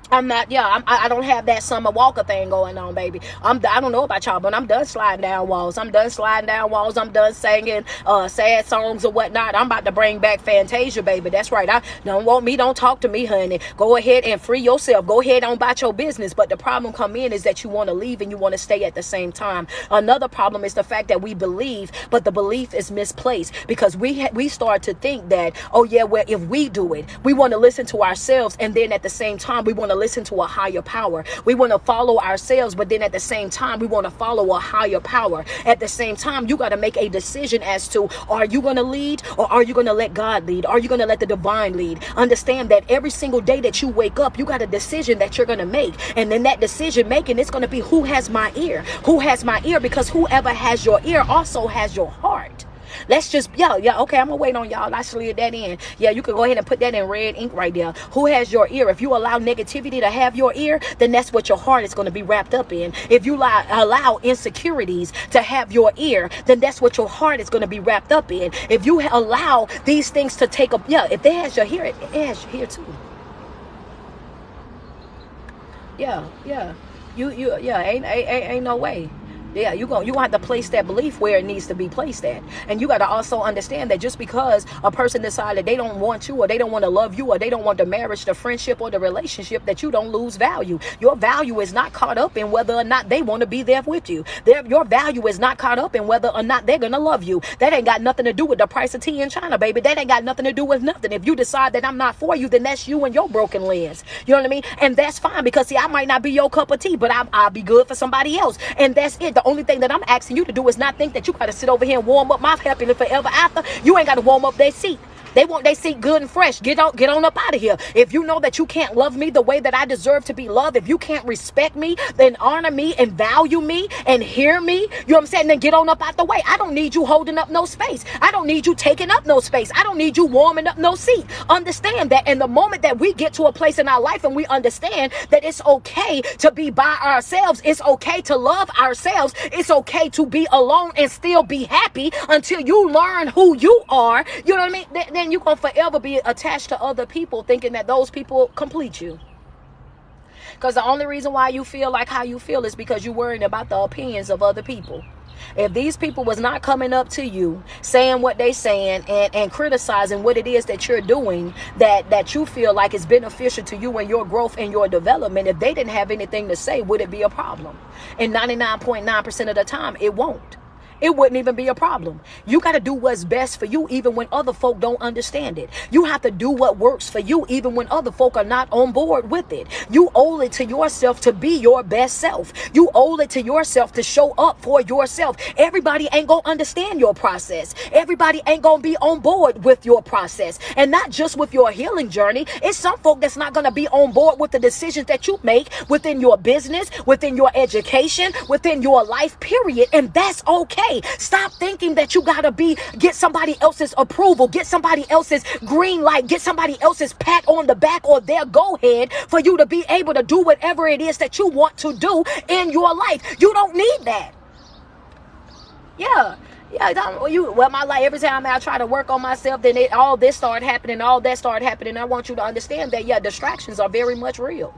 I'm not, I don't have that Summer Walker thing going on, baby. I don't know about y'all, but I'm done sliding down walls. I'm done singing sad songs or whatnot. I'm about to bring back Fantasia, baby. That's right. I don't want me, don't talk to me, honey. Go ahead and free yourself. Go ahead on about your business. But the problem come in is that you want to leave and you want to stay at the same time. Another problem is the fact that we believe, but the belief is misplaced, because we start to think that, oh yeah, well, if we do it, we want to listen to ourselves, and then at the same time we want to listen to a higher power. We want to follow ourselves, but then at the same time we want to follow a higher power. At the same time, you got to make a decision as to, are you going to lead, or are you going to let God lead? Are you going to let the divine lead? Understand that every single day that you wake up, you got a decision that you're going to make, and then that decision making, it's going to be, who has my ear? Who has my ear? Because whoever has your ear also has your heart. Let's just, okay, I'm gonna wait on y'all. I slid that in. Yeah, you can go ahead and put that in red ink right there. Who has your ear? If you allow negativity to have your ear, then that's what your heart is going to be wrapped up in. If you allow insecurities to have your ear, then that's what your heart is going to be wrapped up in. If you allow these things to take up, if they has your ear, it has your ear too. Ain't no way. Yeah, you gonna have to place that belief where it needs to be placed at. And you got to also understand that just because a person decided they don't want you, or they don't want to love you, or they don't want the marriage, the friendship, or the relationship, that you don't lose value. Your value is not caught up in whether or not they want to be there with you. Your value is not caught up in whether or not they're gonna love you. That ain't got nothing to do with the price of tea in China, baby. That ain't got nothing to do with nothing. If you decide that I'm not for you, then that's you and your broken lens. You know what I mean? And that's fine, because see, I might not be your cup of tea, but I'll be good for somebody else. And that's it. The only thing that I'm asking you to do is not think that you got to sit over here and warm up my happiness forever after. You ain't got to warm up that seat. They see good and fresh. Get on up out of here. If you know that you can't love me the way that I deserve to be loved, if you can't respect me, then honor me and value me and hear me, you know what I'm saying? Then get on up out the way. I don't need you holding up no space. I don't need you taking up no space. I don't need you warming up no seat. Understand that. And the moment that we get to a place in our life and we understand that it's okay to be by ourselves, it's okay to love ourselves, it's okay to be alone and still be happy until you learn who you are, you know what I mean? Then you're going to forever be attached to other people thinking that those people complete you. Because the only reason why you feel like how you feel is because you're worrying about the opinions of other people. If these people was not coming up to you, saying what they saying and criticizing what it is that you're doing, that you feel like is beneficial to you and your growth and your development, if they didn't have anything to say, would it be a problem? And 99.9% of the time, it won't. It wouldn't even be a problem. You got to do what's best for you even when other folk don't understand it. You have to do what works for you even when other folk are not on board with it. You owe it to yourself to be your best self. You owe it to yourself to show up for yourself. Everybody ain't going to understand your process. Everybody ain't going to be on board with your process. And not just with your healing journey. It's some folk that's not going to be on board with the decisions that you make within your business, within your education, within your life, period. And that's okay. Stop thinking that you gotta get somebody else's approval, get somebody else's green light, get somebody else's pat on the back or their go ahead for you to be able to do whatever it is that you want to do in your life. You don't need that. Yeah, my life, every time I try to work on myself, then all this started happening, all that started happening. I want you to understand that, distractions are very much real.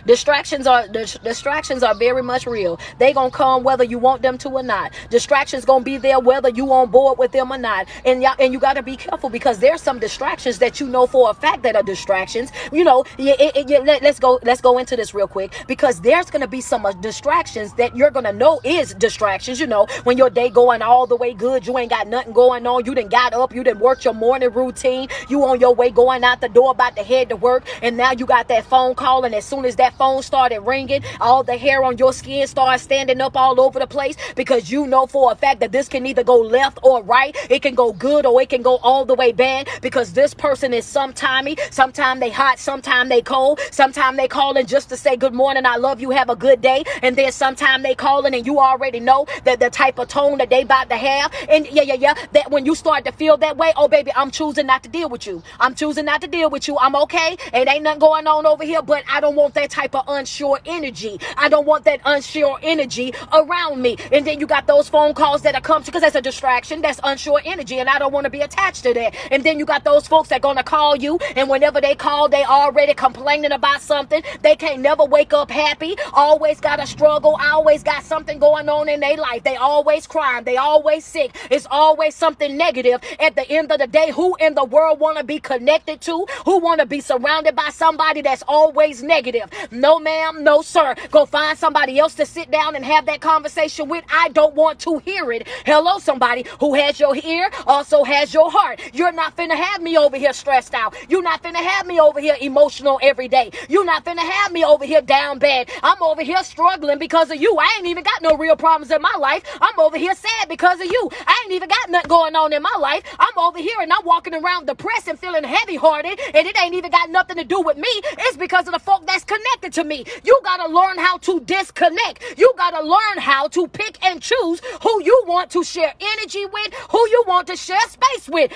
Distractions are very much real. They gonna come whether you want them to or not. Distractions gonna be there whether you on board with them or not. And you gotta be careful because there's some distractions that you know for a fact that are distractions. Let's go into this real quick because there's gonna be some distractions that you're gonna know is distractions. When your day going all the way good, you ain't got nothing going on. You done got up, you done worked your morning routine. You on your way going out the door, about to head to work, and now you got that phone call, and as soon as that phone started ringing, all the hair on your skin started standing up all over the place because you know for a fact that this can either go left or right. It can go good or it can go all the way bad because this person is sometime they hot, sometime they cold, sometime they calling just to say good morning, I love you, have a good day, and then sometime they calling and you already know that the type of tone that they about to have, and that when you start to feel that way, oh baby, I'm choosing not to deal with you. I'm choosing not to deal with you. I'm okay. It ain't nothing going on over here, but I don't want that type of unsure energy. I don't want that unsure energy around me. And then you got those phone calls that are come to because that's a distraction. That's unsure energy, and I don't want to be attached to that. And then you got those folks that gonna call you, and whenever they call, they already complaining about something. They can't never wake up happy. Always got a struggle. Always got something going on in their life. They always crying. They always sick. It's always something negative. At the end of the day, who in the world want to be connected to? Who want to be surrounded by somebody that's always negative? No ma'am, no sir. Go find somebody else to sit down and have that conversation with. I don't want to hear it. Hello, somebody who has your ear also has your heart. You're not finna have me over here stressed out. You're not finna have me over here emotional every day. You're not finna have me over here down bad. I'm over here struggling because of you. I ain't even got no real problems in my life. I'm over here sad because of you. I ain't even got nothing going on in my life. I'm over here and I'm walking around depressed and feeling heavy hearted, and it ain't even got nothing to do with me. It's because of the folk that's connected to me. You gotta learn how to disconnect. You gotta learn how to pick and choose who you want to share energy with, who you want to share space with.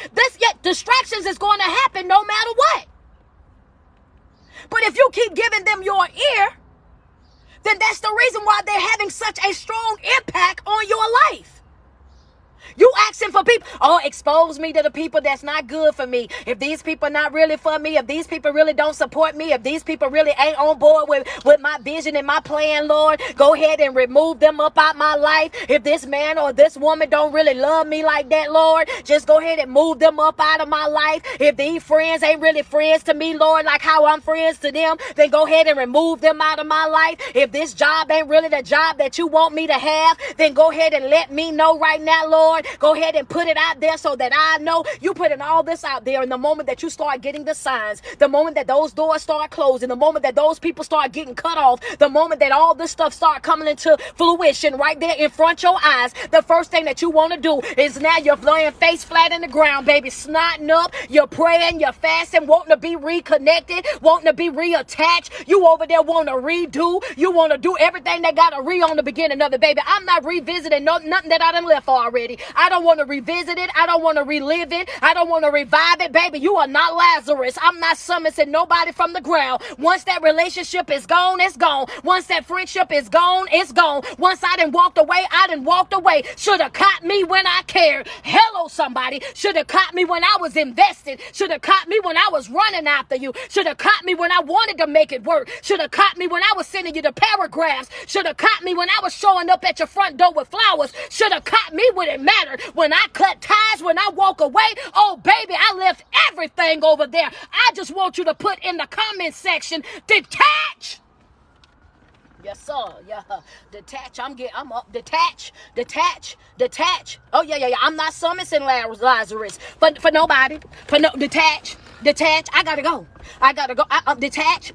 Distractions is going to happen no matter what. But if you keep giving them your ear, then that's the reason why they're having such a strong impact on your life. You asking for people, expose me to the people that's not good for me. If these people not really for me, if these people really don't support me, if these people really ain't on board with my vision and my plan, Lord, go ahead and remove them up out my life. If this man or this woman don't really love me like that, Lord, just go ahead and move them up out of my life. If these friends ain't really friends to me, Lord, like how I'm friends to them, then go ahead and remove them out of my life. If this job ain't really the job that you want me to have, then go ahead and let me know right now, Lord, Lord, go ahead and put it out there so that I know. You putting all this out there, and the moment that you start getting the signs, the moment that those doors start closing, the moment that those people start getting cut off, the moment that all this stuff start coming into fruition right there in front of your eyes, the first thing that you want to do is now you're laying face flat in the ground, baby, snotting up, you're praying, you're fasting, wanting to be reconnected, wanting to be reattached. You over there want to redo. You want to do everything that got a re on the beginning of it, baby. I'm not revisiting nothing that I done left already. I don't want to revisit it. I don't want to relive it. I don't want to revive it, baby. You are not Lazarus. I'm not summoning nobody from the ground. Once that relationship is gone, it's gone. Once that friendship is gone, it's gone. Once I done walked away, I done walked away. Should have caught me when I cared. Hello, somebody. Should have caught me when I was invested. Should have caught me when I was running after you. Should have caught me when I wanted to make it work. Should have caught me when I was sending you the paragraphs. Should have caught me when I was showing up at your front door with flowers. Should have caught me when it mattered. When I cut ties, when I walk away. Oh, baby, I left everything over there. I just want you to put in the comment section, detach. Yes, sir. Yeah. Detach. I'm up. Detach. Oh, yeah. I'm not summoning Lazarus. For nobody. Detach. I gotta go. Detach.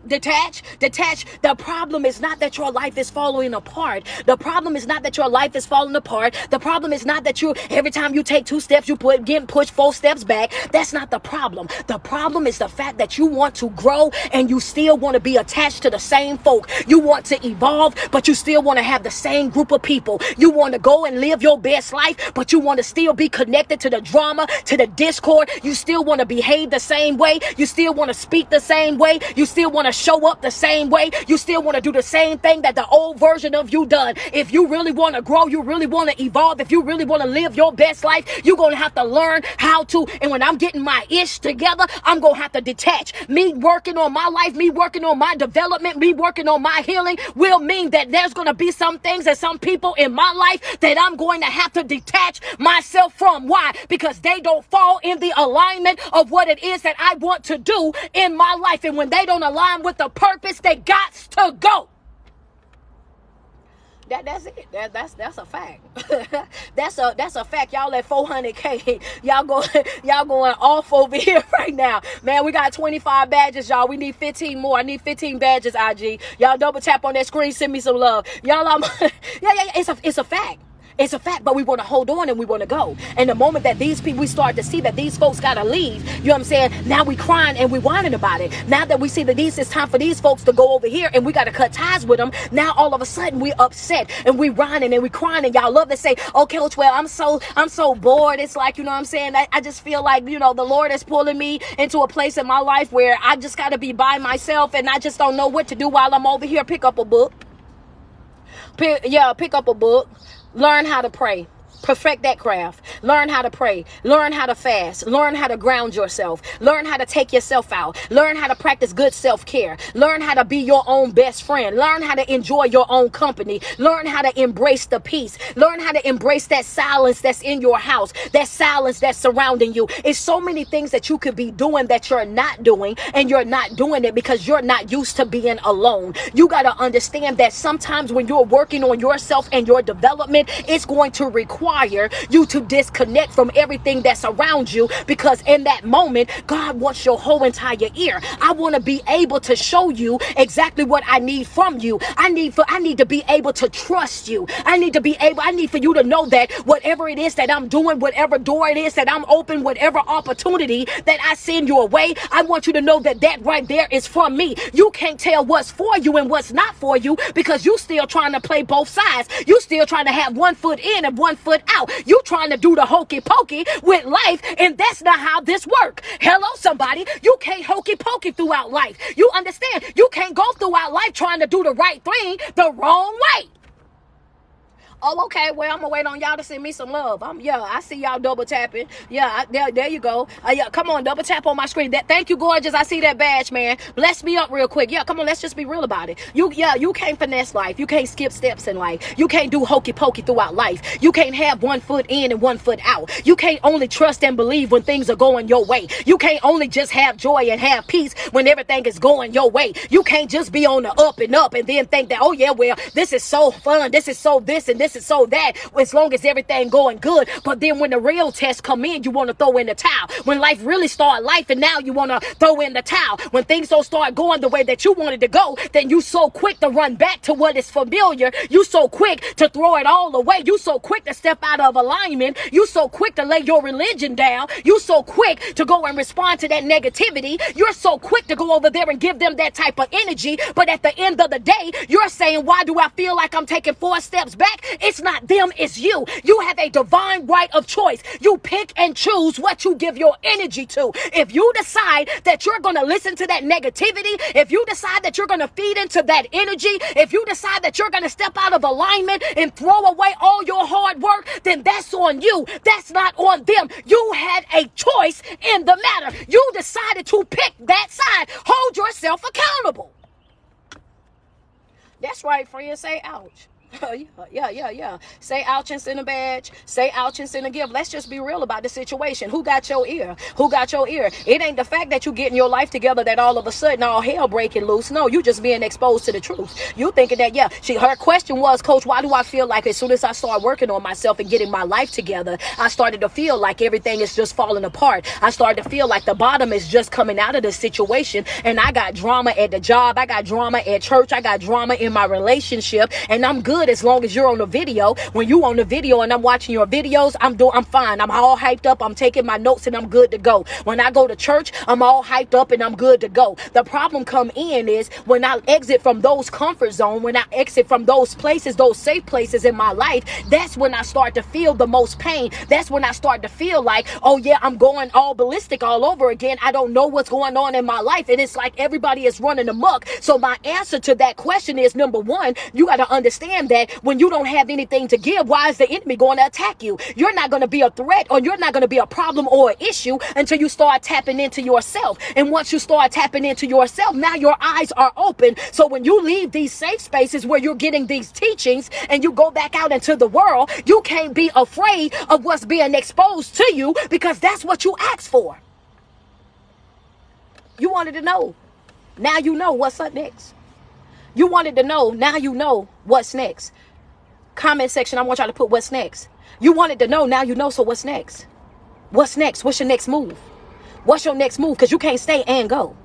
The problem is not that your life is falling apart. The problem is not that your life is falling apart. The problem is not that every time you take 2 steps, you getting pushed 4 steps back. That's not the problem. The problem is the fact that you want to grow and you still want to be attached to the same folk. You want to evolve, but you still want to have the same group of people. You want to go and live your best life, but you want to still be connected to the drama, to the discord. You still want to behave the same way. You still want to speak the same way. You still want to show up the same way. You still want to do the same thing that the old version of you done. If you really want to grow, you really want to evolve, if you really want to live your best life, you're going to have to learn how to. And when I'm getting my ish together, I'm going to have to detach. Me working on my life, me working on my development, me working on my healing will mean that there's going to be some things and some people in my life that I'm going to have to detach myself from. Why? Because they don't fall in the alignment of what it is that I want to do in my life. And when they don't align with the purpose, they got to go. That's it. That's a fact. that's a fact. Y'all at 400K. Y'all going off over here right now. Man, we got 25 badges, y'all. We need 15 more. I need 15 badges, IG. Y'all double tap on that screen. Send me some love. Y'all, it's a fact. It's a fact, but we want to hold on and we want to go. And the moment that these people, we start to see that these folks got to leave, you know what I'm saying? Now we crying and we whining about it. Now that we see that it's time for these folks to go over here and we got to cut ties with them, now all of a sudden we upset and we whining and we crying. And y'all love to say, okay, Coach, well, I'm so bored. It's like, you know what I'm saying? I just feel like, you know, the Lord is pulling me into a place in my life where I just got to be by myself and I just don't know what to do while I'm over here. Pick up a book. Pick up a book. Learn how to pray. Perfect that craft. Learn how to pray. Learn how to fast. Learn how to ground yourself. Learn how to take yourself out. Learn how to practice good self-care. Learn how to be your own best friend. Learn how to enjoy your own company. Learn how to embrace the peace. Learn how to embrace that silence that's in your house. That silence that's surrounding you. It's so many things that you could be doing that you're not doing, and you're not doing it because you're not used to being alone. You got to understand that sometimes when you're working on yourself and your development, it's going to require you to disconnect from everything that's around you, because in that moment God wants your whole entire ear. I want to be able to show you exactly what I need from you. I need to be able to trust you. I need for you to know that whatever it is that I'm doing, whatever door it is that I'm open, whatever opportunity that I send your way, I want you to know that right there is from me. You can't tell what's for you and what's not for you because you still trying to play both sides. You still trying to have one foot in and one foot out. You trying to do the hokey pokey with life, and that's not how this works. Hello, somebody. You can't hokey pokey throughout life. You understand? You can't go throughout life trying to do the right thing the wrong way. Oh, okay. Well, I'm gonna wait on y'all to send me some love. I see y'all double tapping. There you go. Come on, double tap on my screen. Thank you, gorgeous. I see that badge, man. Bless me up real quick. Yeah, come on. Let's just be real about it. You can't finesse life. You can't skip steps in life. You can't do hokey pokey throughout life. You can't have one foot in and one foot out. You can't only trust and believe when things are going your way. You can't only just have joy and have peace when everything is going your way. You can't just be on the up and up and then think that, oh yeah, well, this is so fun. This is so this and this this and so that, as long as everything going good. But then when the real tests come in, you want to throw in the towel. When life really start life, and now you want to throw in the towel. When things don't start going the way that you wanted to go, then you so quick to run back to what is familiar. You so quick to throw it all away. You so quick to step out of alignment. You so quick to lay your religion down. You so quick to go and respond to that negativity. You're so quick to go over there and give them that type of energy. But at the end of the day, you're saying, why do I feel like I'm taking 4 steps back? It's not them, it's you. You have a divine right of choice. You pick and choose what you give your energy to. If you decide that you're going to listen to that negativity, if you decide that you're going to feed into that energy, if you decide that you're going to step out of alignment and throw away all your hard work, then that's on you. That's not on them. You had a choice in the matter. You decided to pick that side. Hold yourself accountable. That's right, friends. Say ouch. Yeah. Say ouch and send a badge. Say ouch and send a gift. Let's just be real about the situation. Who got your ear? Who got your ear? It ain't the fact that you getting your life together that all of a sudden all hell breaking loose. No, you just being exposed to the truth. You thinking that, her question was, Coach, why do I feel like as soon as I start working on myself and getting my life together, I started to feel like everything is just falling apart. I started to feel like the bottom is just coming out of the situation, and I got drama at the job. I got drama at church. I got drama in my relationship, and I'm good as long as you're on the video. When you on the video and I'm watching your videos, I'm fine. I'm all hyped up. I'm taking my notes and I'm good to go. When I go to church, I'm all hyped up and I'm good to go. The problem come in is when I exit from those comfort zone, when I exit from those places, those safe places in my life, that's when I start to feel the most pain. That's when I start to feel like, oh yeah, I'm going all ballistic all over again. I don't know what's going on in my life. And it's like everybody is running amok. So my answer to that question is, number one, you got to understand that when you don't have anything to give, why is the enemy going to attack you? You're not going to be a threat, or you're not going to be a problem or an issue until you start tapping into yourself. And once you start tapping into yourself, now your eyes are open. So when you leave these safe spaces where you're getting these teachings and you go back out into the world, you can't be afraid of what's being exposed to you, because that's what you asked for. You wanted to know. Now you know what's up next. You wanted to know. Now you know what's next. Comment section, I want y'all to put what's next. You wanted to know. Now you know. So what's next? What's next? What's your next move? What's your next move? Because you can't stay and go.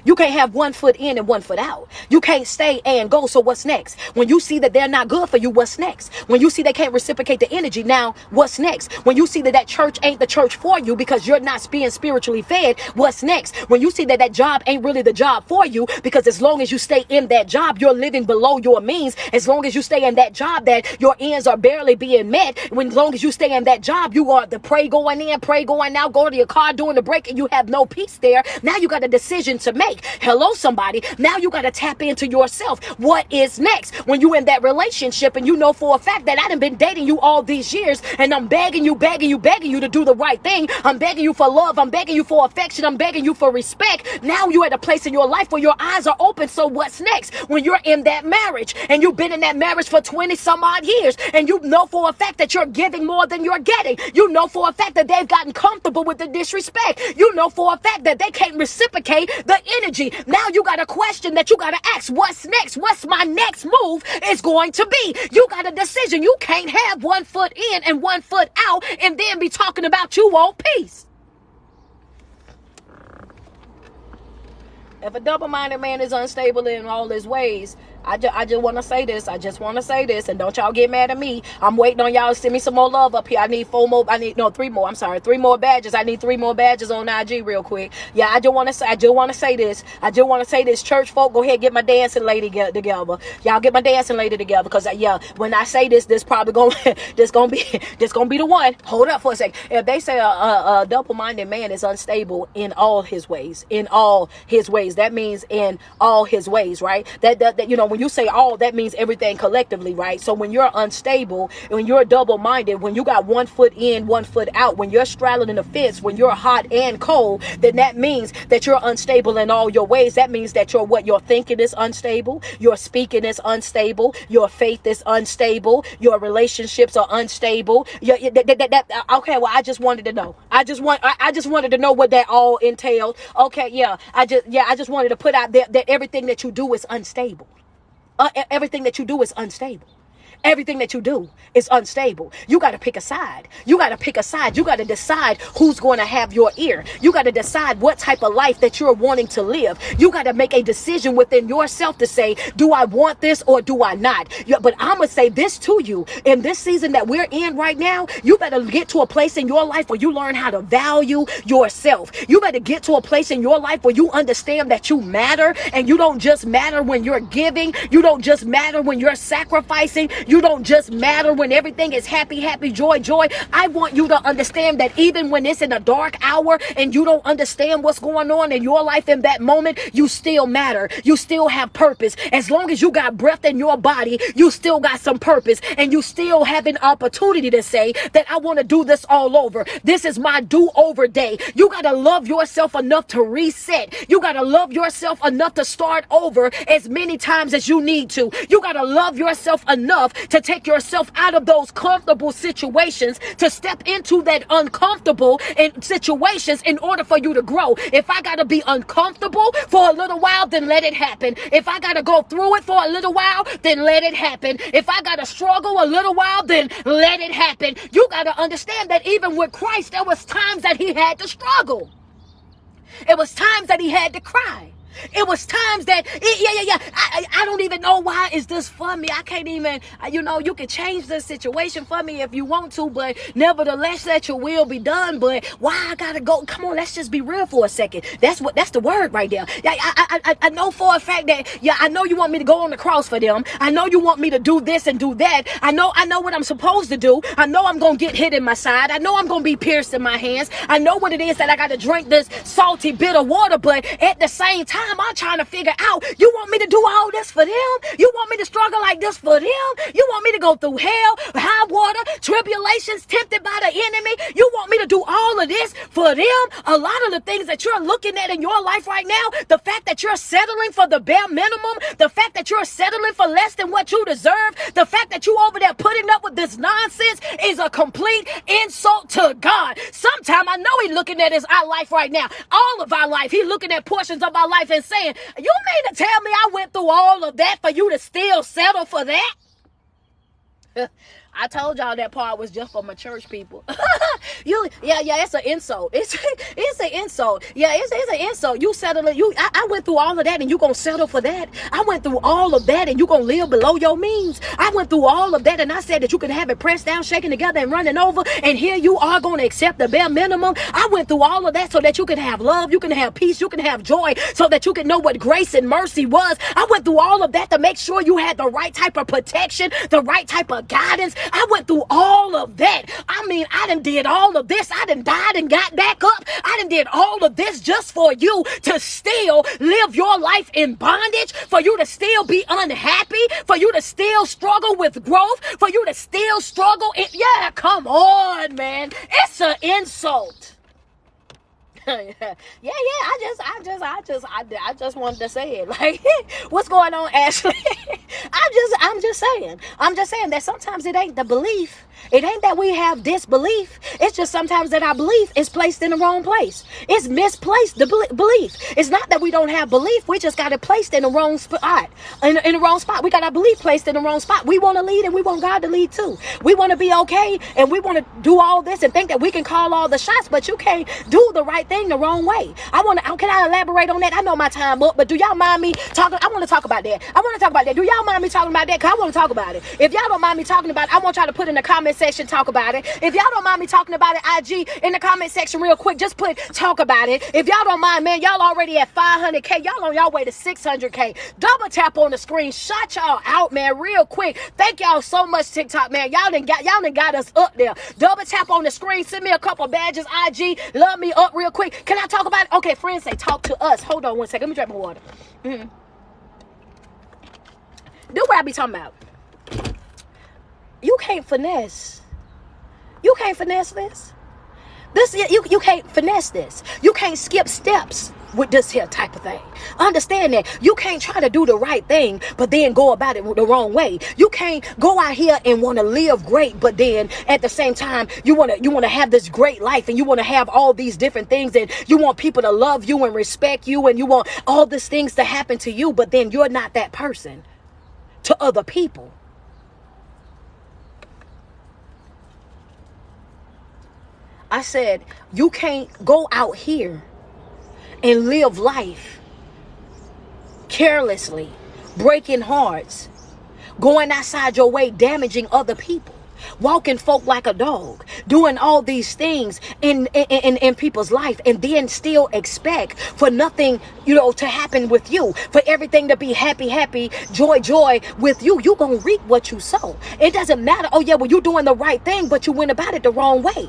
You can't have 1 foot in and 1 foot out. You can't stay and go. So what's next? When you see that they're not good for you, what's next? When you see they can't reciprocate the energy, now what's next? When you see that that church ain't the church for you because you're not being spiritually fed, what's next? When you see that that job ain't really the job for you, because as long as you stay in that job, you're living below your means. As long as you stay in that job that your ends are barely being met, as long as you stay in that job, you are the pray going in, pray going out, go to your car during the break, and you have no peace there. Now you got a decision to make. Hello, somebody. Now you got to tap into yourself. What is next? When you in that relationship and you know for a fact that I done been dating you all these years, and I'm begging you to do the right thing. I'm begging you for love. I'm begging you for affection. I'm begging you for respect. Now you're at a place in your life where your eyes are open. So what's next? When you're in that marriage and you've been in that marriage for 20 some odd years, and you know for a fact that you're giving more than you're getting. You know for a fact that they've gotten comfortable with the disrespect. You know for a fact that they can't reciprocate the energy. Now you got a question that you got to ask. What's next? What's my next move is going to be? You got a decision. You can't have 1 foot in and 1 foot out and then be talking about you on peace. If a double-minded man is unstable in all his ways, I just want to say this. I just want to say this, and don't y'all get mad at me. I'm waiting on y'all to send me some more love up here. I need 3 more. I'm sorry, 3 more badges. I need 3 more badges on IG real quick. Yeah, I just want to say this. Church folk, go ahead, get my dancing lady together. Y'all get my dancing lady together, because when I say this probably gonna be the one. Hold up for a second. If they say a double-minded man is unstable in all his ways, that means in all his ways, right? That when you say all, that means everything collectively, right? So when you're unstable, when you're double-minded, when you got 1 foot in, 1 foot out, when you're straddling in the fence, when you're hot and cold, then that means that you're unstable in all your ways. That means that what you're thinking is unstable, your speaking is unstable, your faith is unstable, your relationships are unstable. Okay, well, I just wanted to know. I just wanted to know what that all entailed. Okay, I just wanted to put out there that everything that you do is unstable. Everything that you do is unstable. Everything that you do is unstable. You got to pick a side. You got to pick a side. You got to decide who's going to have your ear. You got to decide what type of life that you're wanting to live. You got to make a decision within yourself to say, do I want this or do I not? Yeah, but I'm going to say this to you. In this season that we're in right now, you better get to a place in your life where you learn how to value yourself. You better get to a place in your life where you understand that you matter, and you don't just matter when you're giving. You don't just matter when you're sacrificing. You don't just matter when everything is happy, happy, joy, joy. I want you to understand that even when it's in a dark hour and you don't understand what's going on in your life in that moment, you still matter. You still have purpose. As long as you got breath in your body, you still got some purpose, and you still have an opportunity to say that I want to do this all over. This is my do-over day. You got to love yourself enough to reset. You got to love yourself enough to start over as many times as you need to. You got to love yourself enough to take yourself out of those comfortable situations, to step into that uncomfortable situations in order for you to grow. If I got to be uncomfortable for a little while, then let it happen. If I got to go through it for a little while, then let it happen. If I got to struggle a little while, then let it happen. You got to understand that even with Christ, there was times that he had to struggle. It was times that he had to cry. It was times that, I don't even know why is this for me. I can't even, you can change the situation for me if you want to, but nevertheless, let your will be done. But why I gotta go? Come on, let's just be real for a second. That's the word right there. I know for a fact that, I know you want me to go on the cross for them. I know you want me to do this and do that. I know what I'm supposed to do. I know I'm going to get hit in my side. I know I'm going to be pierced in my hands. I know what it is that I got to drink this salty, bitter water, but at the same time, I'm trying to figure out, you want me to do all this for them? You want me to struggle like this for them? You want me to go through hell, high water, tribulations, tempted by the enemy? You want me to do all of this for them? A lot of the things that you're looking at in your life right now, the fact that you're settling for the bare minimum, the fact that you're settling for less than what you deserve, the fact that you over there putting up with this nonsense is a complete insult to God. Sometime I know he's looking at our life right now, all of our life. He's looking at portions of our life and saying, you mean to tell me I went through all of that for you to still settle for that? I told y'all that part was just for my church people. It's an insult. It's an insult. It's an insult. You settle it. I went through all of that and you gonna settle for that. I went through all of that and you gonna live below your means. I went through all of that and I said that you could have it pressed down, shaken together, and running over. And here you are gonna accept the bare minimum. I went through all of that so that you can have love, you can have peace, you can have joy, so that you can know what grace and mercy was. I went through all of that to make sure you had the right type of protection, the right type of guidance. I went through all of that. I mean, I done did all of this. I done died and got back up. I done did all of this just for you to still live your life in bondage, for you to still be unhappy, for you to still struggle with growth, for you to still struggle. Come on, man. It's an insult. I just wanted to say it. Like, what's going on, Ashley? I'm just saying that sometimes it ain't the belief. It ain't that we have disbelief. It's just sometimes that our belief is placed in the wrong place. It's misplaced, the belief. It's not that we don't have belief. We just got it placed in the wrong spot. In the wrong spot. We got our belief placed in the wrong spot. We want to lead and we want God to lead too. We want to be okay and we want to do all this and think that we can call all the shots, but you can't do the right thing the wrong way. Can I elaborate on that? I know my time up, but do y'all mind me talking? I want to talk about that. Do y'all mind me talking about that? Because I want to talk about it. If y'all don't mind me talking about it, I want y'all to put in the comment section, talk about it. If y'all don't mind me talking about it, IG, in the comment section real quick, just put talk about it. If y'all don't mind, man, y'all already at 500K. Y'all on y'all way to 600K. Double tap on the screen. Shout y'all out, man, real quick. Thank y'all so much, TikTok, man. Y'all done got us up there. Double tap on the screen. Send me a couple badges, IG. Love me up real quick. Can I talk about it? Okay, friends say talk to us. Hold on one second. Let me drink my water. Do what I be talking about. You can't finesse. You can't finesse this. You can't finesse this. You can't skip steps with this here type of thing. Understand that. You can't try to do the right thing, but then go about it the wrong way. You can't go out here and want to live great, but then at the same time, you want to have this great life and you want to have all these different things and you want people to love you and respect you and you want all these things to happen to you, but then you're not that person to other people. I said, you can't go out here and live life carelessly, breaking hearts, going outside your way, damaging other people, walking folk like a dog, doing all these things in people's life, and then still expect for nothing, to happen with you, for everything to be happy, joy with you. You gonna reap what you sow. It doesn't matter. Oh yeah, well, you doing the right thing, but you went about it the wrong way.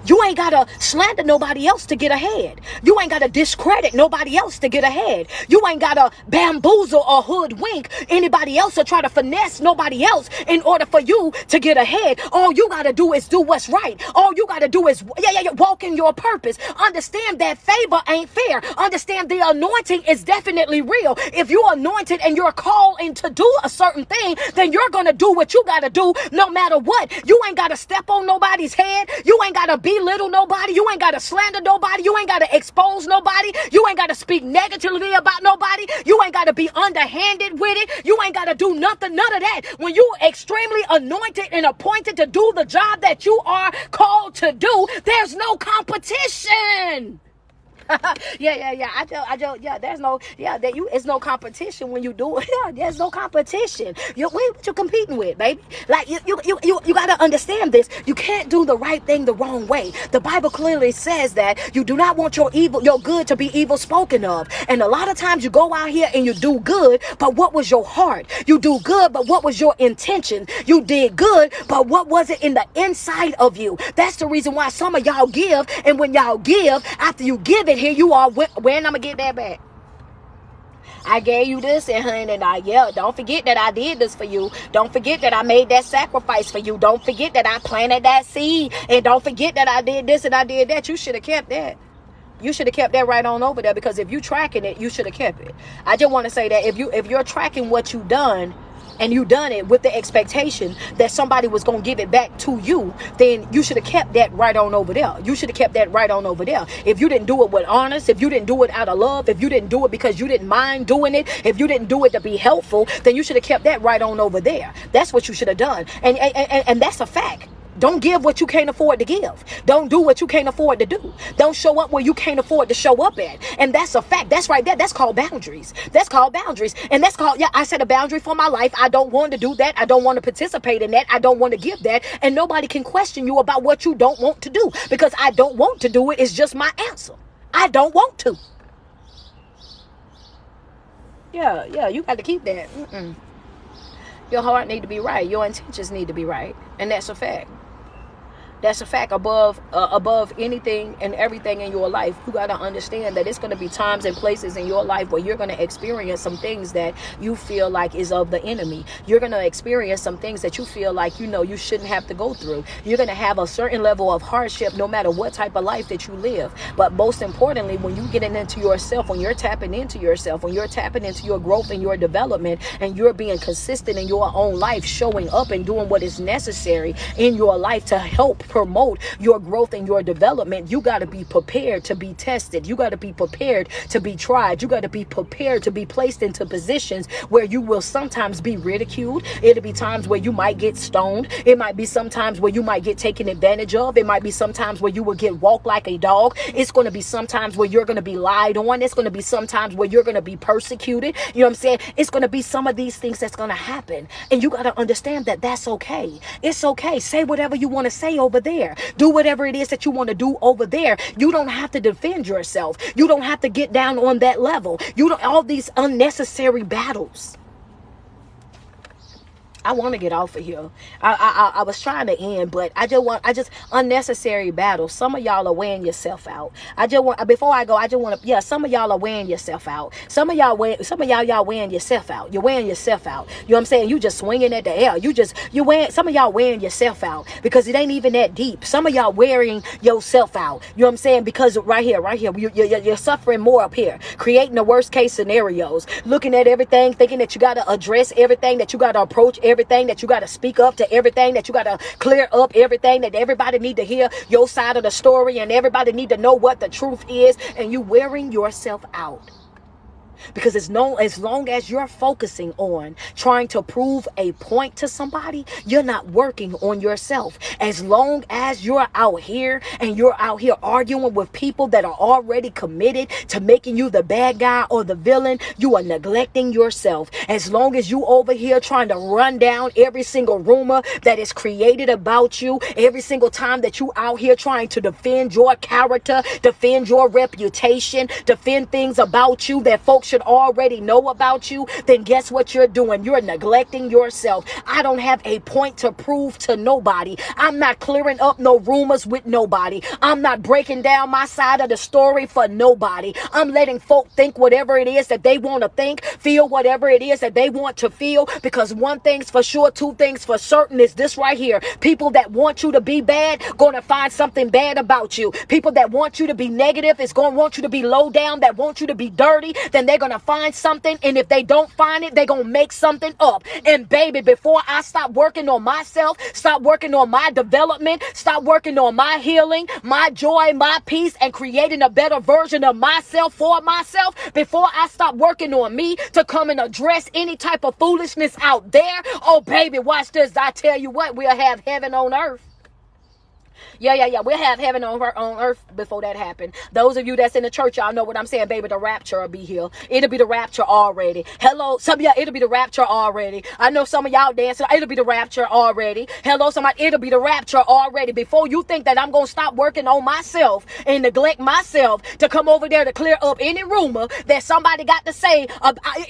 You ain't got to slander nobody else to get ahead. You ain't got to discredit nobody else to get ahead. You ain't got to bamboozle or hoodwink anybody else or try to finesse nobody else in order for you to get ahead. All you got to do is do what's right. All you got to do is walk in your purpose. Understand that favor ain't fair. Understand the anointing is definitely real. If you're anointed and you're called in to do a certain thing, then you're going to do what you got to do no matter what. You ain't got to step on nobody's head. You ain't got to belittle nobody. You ain't got to slander nobody. You ain't got to expose nobody. You ain't got to speak negatively about nobody. You ain't got to be underhanded with it. You ain't got to do none of that. When you extremely anointed and appointed to do the job that you are called to do, there's no competition. It's no competition when you do it. Yeah, there's no competition. What you competing with, baby? Like you gotta understand this. You can't do the right thing the wrong way. The Bible clearly says that you do not want your good to be evil spoken of. And a lot of times you go out here and you do good, but what was your heart? You do good, but what was your intention? You did good, but what was it in the inside of you? That's the reason why some of y'all give, and when y'all give, after you give it, here you are, when I'm gonna get that back? I gave you this, and honey, and don't forget that I did this for you. Don't forget that I made that sacrifice for you. Don't forget that I planted that seed, and don't forget that I did this and I did that. You should have kept that. You should have kept that right on over there, because if you tracking it, you should have kept it. I just want to say that if you're tracking what you done, and you done it with the expectation that somebody was going to give it back to you, then you should have kept that right on over there. You should have kept that right on over there. If you didn't do it with honest, if you didn't do it out of love, if you didn't do it because you didn't mind doing it, if you didn't do it to be helpful, then you should have kept that right on over there. That's what you should have done. And that's a fact. Don't give what you can't afford to give. Don't do what you can't afford to do. Don't show up where you can't afford to show up at. And that's a fact. That's right there. That's called boundaries. That's called boundaries. And that's called, I set a boundary for my life. I don't want to do that. I don't want to participate in that. I don't want to give that. And nobody can question you about what you don't want to do, because I don't want to do it is just my answer. I don't want to. Yeah, you got to keep that. Your heart need to be right. Your intentions need to be right. And that's a fact. That's a fact. Above anything and everything in your life, you got to understand that it's going to be times and places in your life where you're going to experience some things that you feel like is of the enemy. You're going to experience some things that you feel like, you shouldn't have to go through. You're going to have a certain level of hardship no matter what type of life that you live. But most importantly, when you get into yourself, when you're tapping into yourself, when you're tapping into your growth and your development, and you're being consistent in your own life, showing up and doing what is necessary in your life to help promote your growth and your development, you got to be prepared to be tested. You got to be prepared to be tried. You got to be prepared to be placed into positions where you will sometimes be ridiculed. It'll be times where you might get stoned. It might be sometimes where you might get taken advantage of. It might be sometimes where you will get walked like a dog. It's going to be sometimes where you're going to be lied on. It's going to be sometimes where you're going to be persecuted. You know what I'm saying? It's going to be some of these things that's going to happen. And you got to understand that that's okay. It's okay. Say whatever you want to say over there. Do whatever it is that you want to do over there. You don't have to defend yourself. You don't have to get down on that level. You don't, all these unnecessary battles. I want to get off of here. I was trying to end, but I just unnecessary battles. Some of y'all are wearing yourself out. Before I go, some of y'all are wearing yourself out. Some of y'all wearing yourself out. You're wearing yourself out. You know what I'm saying? You just swinging at the air. Some of y'all wearing yourself out because it ain't even that deep. Some of y'all wearing yourself out. You know what I'm saying? Because right here, you're suffering more up here, creating the worst case scenarios, looking at everything, thinking that you got to address everything, that you got to approach everything, that you got to speak up to everything, that you got to clear up everything, that everybody need to hear your side of the story, and everybody need to know what the truth is, and you wearing yourself out. Because as long as you're focusing on trying to prove a point to somebody, you're not working on yourself. As long as you're out here and you're out here arguing with people that are already committed to making you the bad guy or the villain, you are neglecting yourself. As long as you over here trying to run down every single rumor that is created about you, every single time that you out here trying to defend your character, defend your reputation, defend things about you that folks should already know about you, then guess what you're doing? You're neglecting yourself. I don't have a point to prove to nobody. I'm not clearing up no rumors with nobody. I'm not breaking down my side of the story for nobody. I'm letting folk think whatever it is that they want to think, feel whatever it is that they want to feel, because one thing's for sure, two things for certain is this right here. People that want you to be bad gonna find something bad about you. People that want you to be negative is gonna want you to be low down, that want you to be dirty, then they're gonna find something, and if they don't find it, they're gonna make something up. And baby, before I stop working on myself, stop working on my development, stop working on my healing, my joy, my peace, and creating a better version of myself for myself, before I stop working on me to come and address any type of foolishness out there, oh baby, watch this. I tell you what, we'll have heaven on earth. Yeah. We'll have heaven on earth before that happened. Those of you that's in the church, y'all know what I'm saying, baby. The rapture will be here. It'll be the rapture already. Hello, some of y'all, it'll be the rapture already. I know some of y'all dancing. It'll be the rapture already. Hello, somebody, it'll be the rapture already. Before you think that I'm going to stop working on myself and neglect myself to come over there to clear up any rumor that somebody got to say,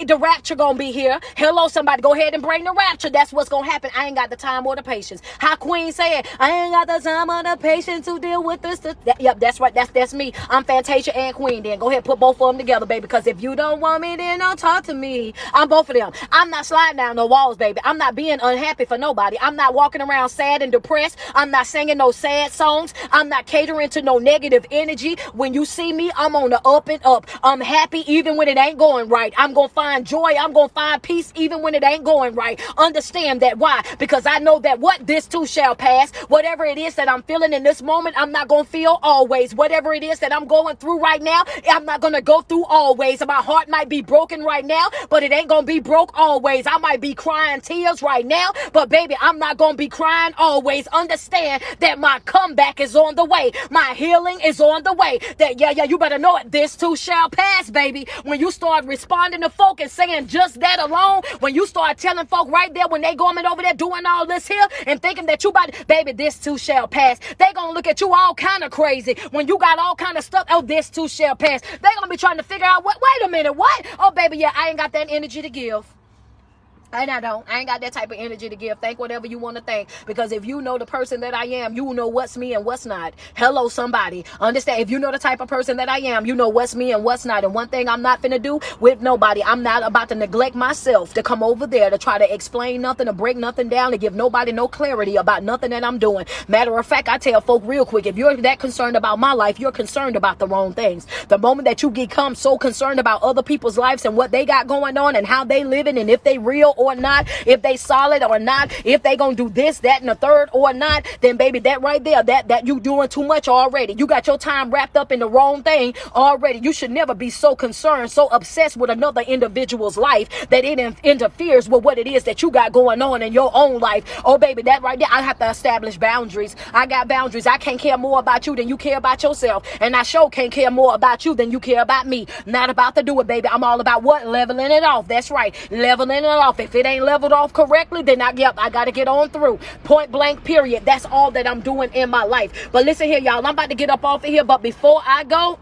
the rapture going to be here. Hello, somebody, go ahead and bring the rapture. That's what's going to happen. I ain't got the time or the patience. How Queen said, I ain't got the time or the patience to deal with this. Yep, that's right. That's me. I'm Fantasia and Queen. Then go ahead, put both of them together, baby. Because if you don't want me, then don't talk to me. I'm both of them. I'm not sliding down no walls, baby. I'm not being unhappy for nobody. I'm not walking around sad and depressed. I'm not singing no sad songs. I'm not catering to no negative energy. When you see me, I'm on the up and up. I'm happy even when it ain't going right. I'm gonna find joy. I'm gonna find peace even when it ain't going right. Understand that. Why? Because I know that what this too shall pass. Whatever it is that I'm feeling in this moment, I'm not going to feel always. Whatever it is that I'm going through right now, I'm not going to go through always. My heart might be broken right now, but it ain't going to be broke always. I might be crying tears right now, but baby, I'm not going to be crying always. Understand that my comeback is on the way. My healing is on the way. That, yeah, you better know it. This too shall pass, baby. When you start responding to folk and saying just that alone, when you start telling folk right there when they going over there doing all this here and thinking that you about, baby, this too shall pass. They gonna look at you all kind of crazy when you got all kind of stuff. Oh, this too shall pass. They gonna be trying to figure out what. Wait a minute, what? Oh, baby, yeah, I ain't got that energy to give. And I don't. I ain't got that type of energy to give. Think whatever you want to think. Because if you know the person that I am, you know what's me and what's not. Hello, somebody. Understand? If you know the type of person that I am, you know what's me and what's not. And one thing I'm not finna do with nobody, I'm not about to neglect myself to come over there to try to explain nothing, to break nothing down, to give nobody no clarity about nothing that I'm doing. Matter of fact, I tell folk real quick, if you're that concerned about my life, you're concerned about the wrong things. The moment that you become so concerned about other people's lives and what they got going on and how they living and if they real or not, if they solid or not, if they gonna do this, that, and the third or not, then baby, that right there, that you doing too much already. You got your time wrapped up in the wrong thing already. You should never be so concerned, so obsessed with another individual's life that it interferes with what it is that you got going on in your own life. Oh baby, that right there, I have to establish boundaries. I got boundaries. I can't care more about you than you care about yourself, and I sure can't care more about you than you care about me. Not about to do it, baby. I'm all about what? Leveling it off. That's right, leveling it off. If it ain't leveled off correctly, then I got to get on through. Point blank, period. That's all that I'm doing in my life. But listen here, y'all. I'm about to get up off of here. But before I go,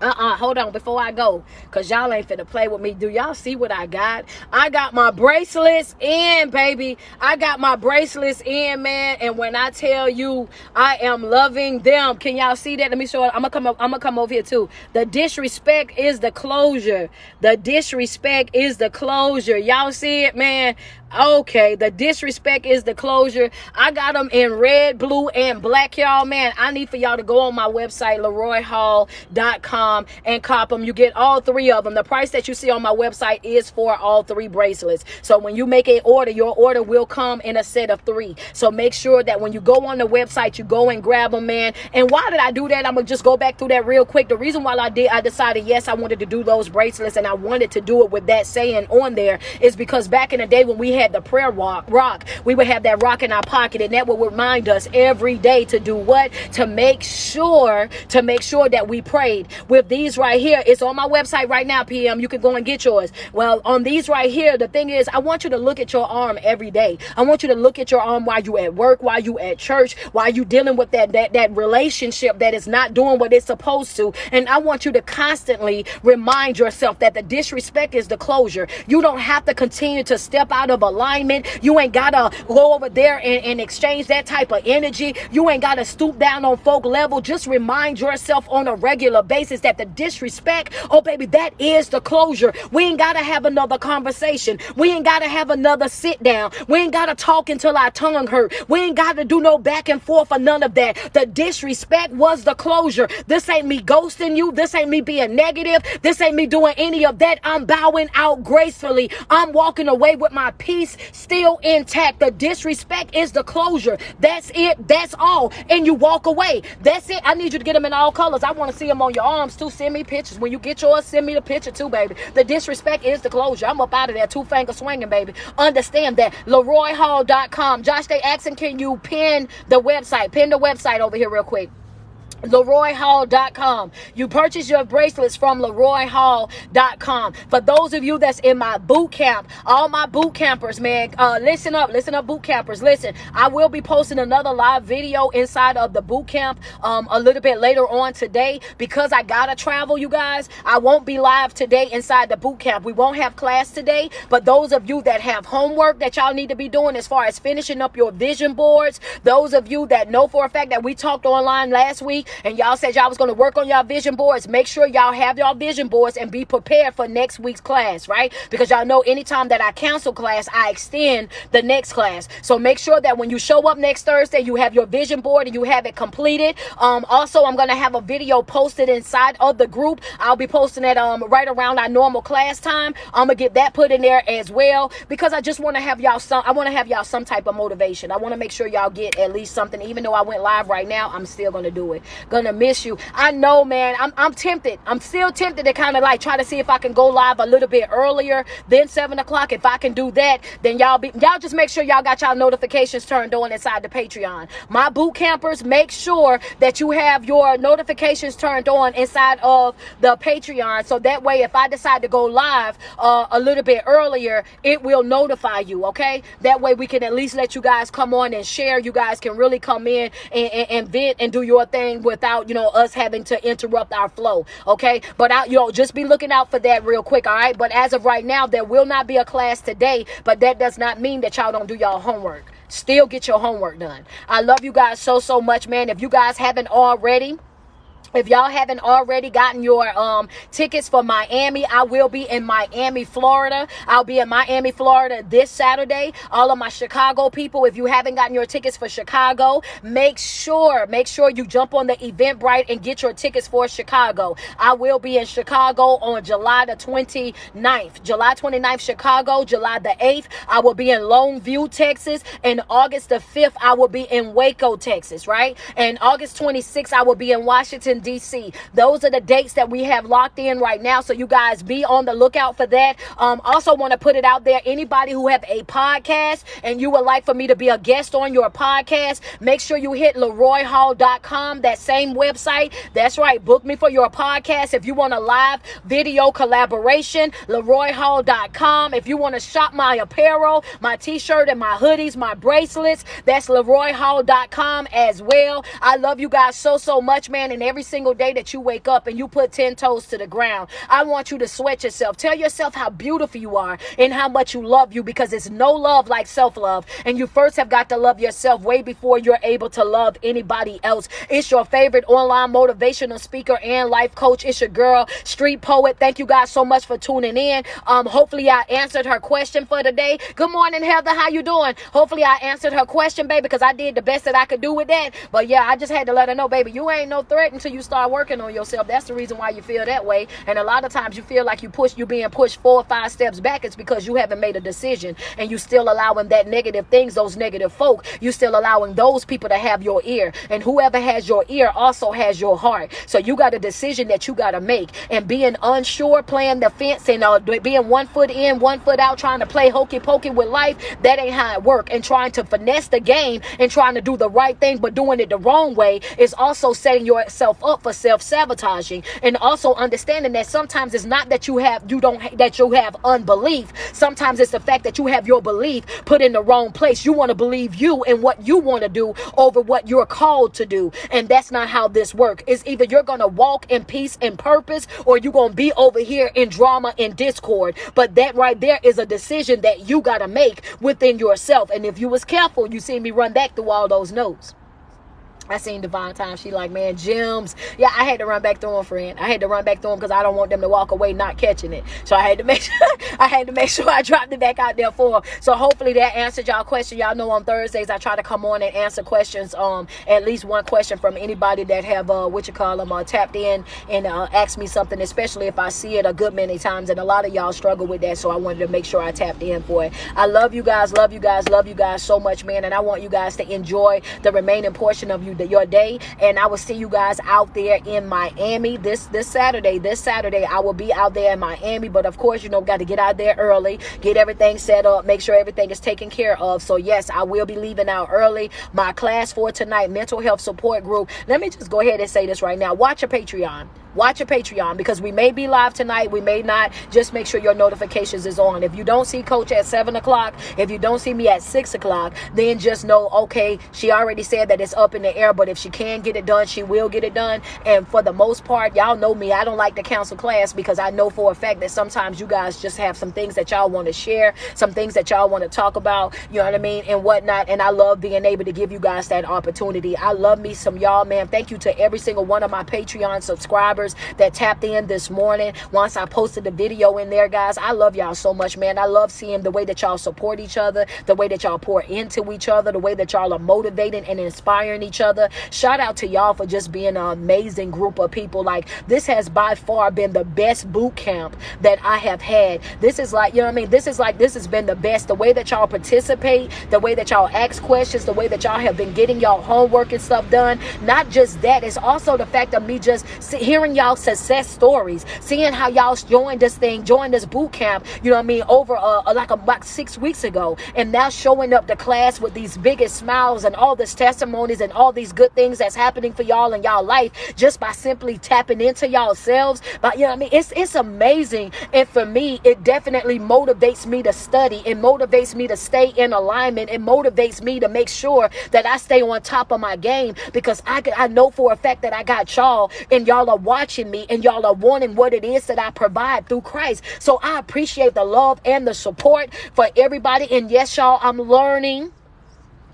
hold on, before I go, because y'all ain't finna play with me. Do y'all see what I got? I got my bracelets in, baby. I got my bracelets in, man. And when I tell you I am loving them, can y'all see that? Let me show it. I'm gonna come over here too. The disrespect is the closure. The disrespect is the closure. Y'all see it, man? Okay, the disrespect is the closure. I got them in red, blue, and black, y'all. Man, I need for y'all to go on my website, LeroyHall.com, and cop them. You get all three of them. The price that you see on my website is for all three bracelets. So when you make an order, your order will come in a set of three. So make sure that when you go on the website, you go and grab them, man. And why did I do that? I'm going to just go back through that real quick. The reason why I decided, yes, I wanted to do those bracelets, and I wanted to do it with that saying on there, is because back in the day when we had the prayer rock, we would have that rock in our pocket, and that would remind us every day to do what? To make sure that we prayed. With these right here, it's on my website right now, PM. You can go and get yours. Well, on these right here, the thing is, I want you to look at your arm every day. I want you to look at your arm while you at work, while you at church, while you dealing with that relationship that is not doing what it's supposed to. And I want you to constantly remind yourself that the disrespect is the closure. You don't have to continue to step out of alignment. You ain't gotta go over there and exchange that type of energy. You ain't gotta stoop down on folk level. Just remind yourself on a regular basis that the disrespect, oh baby, that is the closure. We ain't gotta have another conversation. We ain't gotta have another sit down. We ain't gotta talk until our tongue hurt. We ain't gotta do no back and forth or none of that. The disrespect was the closure. This ain't me ghosting you. This ain't me being negative. This ain't me doing any of that. I'm bowing out gracefully. I'm walking away with my peace still intact. The disrespect is the closure. That's it. That's all. And you walk away. That's it. I need you to get them in all colors. I want to see them on your arms too. Send me pictures. When you get yours, send me the picture too, baby. The disrespect is the closure. I'm up out of there, two-finger swinging, baby. Understand that. LeroyHall.com. Josh, they asking, can you pin the website? Pin the website over here real quick. LeroyHall.com. You purchase your bracelets from LeroyHall.com. For those of you that's in my boot camp, all my boot campers, man, listen up, boot campers. Listen, I will be posting another live video inside of the boot camp a little bit later on today, because I gotta travel, you guys. I won't be live today inside the boot camp. We won't have class today, but those of you that have homework that y'all need to be doing as far as finishing up your vision boards, those of you that know for a fact that we talked online last week, and y'all said y'all was going to work on y'all vision boards, make sure y'all have y'all vision boards and be prepared for next week's class, right? Because y'all know anytime that I cancel class, I extend the next class. So make sure that when you show up next Thursday, you have your vision board and you have it completed. Also, I'm going to have a video posted inside of the group. I'll be posting it right around our normal class time. I'm going to get that put in there as well, because I just want to have y'all some type of motivation. I want to make sure y'all get at least something. Even though I went live right now, I'm still going to do it. Gonna miss you. I know, man. I'm tempted. I'm still tempted to kind of like try to see if I can go live a little bit earlier than 7 o'clock. If I can do that, then y'all just make sure y'all got y'all notifications turned on inside the Patreon. My boot campers, make sure that you have your notifications turned on inside of the Patreon, so that way if I decide to go live a little bit earlier, it will notify you. Okay, that way we can at least let you guys come on and share. You guys can really come in and vent and do your thing without, us having to interrupt our flow. Okay, but just be looking out for that real quick. All right, but as of right now, there will not be a class today, but that does not mean that y'all don't do y'all homework. Still get your homework done. I love you guys so much, man. If you guys haven't already, if y'all haven't already gotten your tickets for Miami, I will be in Miami, Florida. I'll be in Miami, Florida this Saturday. All of my Chicago people, if you haven't gotten your tickets for Chicago, make sure you jump on the Eventbrite and get your tickets for Chicago. I will be in Chicago on July the 29th. July 29th, Chicago. July the 8th, I will be in Longview, Texas. And August the 5th, I will be in Waco, Texas, right? And August 26th, I will be in Washington, DC. Those are the dates that we have locked in right now, so you guys be on the lookout for that. Also want to put it out there, anybody who have a podcast and you would like for me to be a guest on your podcast, make sure you hit LeroyHall.com, that same website. That's right, book me for your podcast. If you want a live video collaboration, LeroyHall.com. If you want to shop my apparel, my t-shirt and my hoodies, my bracelets, that's LeroyHall.com as well. I love you guys so much, man, and every every single day that you wake up and you put 10 toes to the ground, I want you to sweat yourself. Tell yourself how beautiful you are and how much you love you, because it's no love like self-love. And you first have got to love yourself way before you're able to love anybody else. It's your favorite online motivational speaker and life coach. It's your girl, Street Poet. Thank you guys so much for tuning in. Hopefully I answered her question for today. Good morning, Heather. How you doing? Hopefully I answered her question, baby, because I did the best that I could do with that. But yeah, I just had to let her know, baby, you ain't no threat until you start working on yourself. That's the reason why you feel that way. And a lot of times you feel like you're being pushed 4 or 5 steps back. It's because you haven't made a decision, and you still allowing that negative things, those negative folk, you still allowing those people to have your ear. And whoever has your ear also has your heart. So you got a decision that you got to make. And being unsure, playing the fence, and being 1 foot in, 1 foot out, trying to play hokey pokey with life, that ain't how it work. And trying to finesse the game and trying to do the right thing but doing it the wrong way is also setting yourself up for self-sabotaging. And also understanding that sometimes it's not that you have unbelief. Sometimes it's the fact that you have your belief put in the wrong place. You want to believe you and what you want to do over what you're called to do. And that's not how this works. It's either you're going to walk in peace and purpose, or you're going to be over here in drama and discord. But that right there is a decision that you got to make within yourself. And if you was careful, you see me run back through all those notes. I seen Divine Time. She like, man, gems. Yeah, I had to run back through them, friend. I had to run back through them because I don't want them to walk away not catching it. So I had to make sure I dropped it back out there for them. So hopefully that answered y'all question. Y'all know on Thursdays I try to come on and answer questions. At least one question from anybody that have tapped in and asked me something, especially if I see it a good many times. And a lot of y'all struggle with that, so I wanted to make sure I tapped in for it. I love you guys so much, man. And I want you guys to enjoy the remaining portion of your day, and I will see you guys out there in Miami this Saturday. I will be out there in Miami, but of course, got to get out there early, get everything set up, make sure everything is taken care of. So yes, I will be leaving out early. My class for tonight, mental health support group. Let me just go ahead and say this right now. Watch your Patreon, because we may be live tonight, we may not. Just make sure your notifications is on. If you don't see Coach at 7 o'clock, if you don't see me at 6 o'clock, then just know, okay, she already said that it's up in the air, but if she can get it done, she will get it done. And for the most part, y'all know me, I don't like to cancel class, because I know for a fact that sometimes you guys just have some things that y'all want to share, some things that y'all want to talk about, you know what I mean, and whatnot. And I love being able to give you guys that opportunity. I love me some y'all, man. Thank you to every single one of my Patreon subscribers that tapped in this morning once I posted the video in there, guys. I love y'all so much, man. I love seeing the way that y'all support each other, the way that y'all pour into each other, the way that y'all are motivating and inspiring each other. Shout out to y'all for just being an amazing group of people. Like, this has by far been the best boot camp that I have had. This is like, you know what I mean? This has been the best. The way that y'all participate, the way that y'all ask questions, the way that y'all have been getting y'all homework and stuff done. Not just that, it's also the fact of me just hearing y'all success stories, seeing how y'all joined this boot camp, you know what I mean, over about 6 weeks ago, and now showing up to class with these biggest smiles and all this testimonies and all these good things that's happening for y'all in y'all life just by simply tapping into y'all selves. But you know what I mean, it's amazing. And for me, it definitely motivates me to study, it motivates me to stay in alignment, it motivates me to make sure that I stay on top of my game, because I know for a fact that I got y'all, and y'all are watching me, and y'all are wanting what it is that I provide through Christ. So I appreciate the love and the support for everybody. And yes, y'all, I'm learning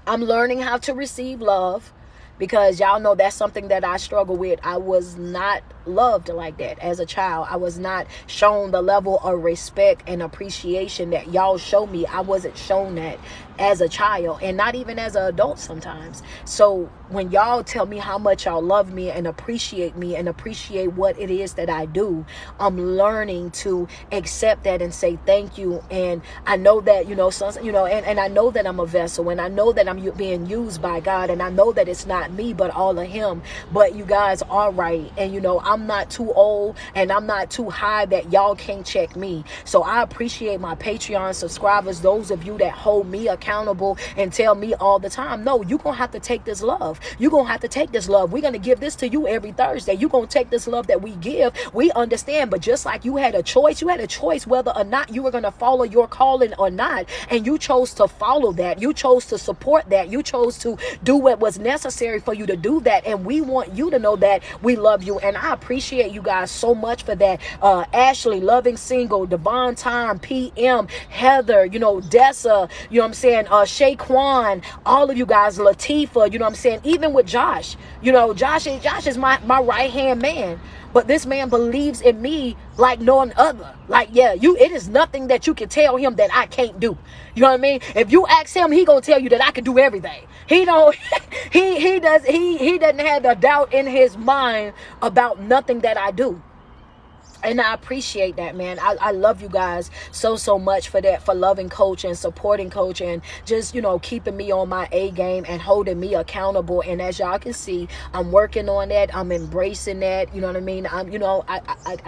how to receive love, because y'all know that's something that I struggle with. I was not loved like that as a child. I was not shown the level of respect and appreciation that y'all show me. I wasn't shown that as a child, and not even as an adult sometimes. So when y'all tell me how much y'all love me and appreciate what it is that I do, I'm learning to accept that and say thank you. And I know that, and I know that I'm a vessel, and I know that I'm being used by God, and I know that it's not me but all of him. But you guys are right, and I'm I'm not too old and I'm not too high that y'all can't check me. So I appreciate my Patreon subscribers, those of you that hold me accountable and tell me all the time, no, you're going to have to take this love. You're going to have to take this love. We're going to give this to you every Thursday. You're going to take this love that we give. We understand. But just like you had a choice whether or not you were going to follow your calling or not. And you chose to follow that. You chose to support that. You chose to do what was necessary for you to do that. And we want you to know that we love you. And I appreciate you guys so much for that. Ashley, Loving Single, Devon Time, PM, Heather, Dessa, Shaquan, all of you guys, Latifa, even with Josh, Josh is my right hand man. But this man believes in me like none other. Like, it is nothing that you can tell him that I can't do. You know what I mean? If you ask him, he gonna tell you that I can do everything. He don't. He doesn't have a doubt in his mind about nothing that I do. And I appreciate that, man. I love you guys so much for that, for loving Coach and supporting Coach and just, keeping me on my A game and holding me accountable. And as y'all can see, I'm working on that. I'm embracing that. You know what I mean? I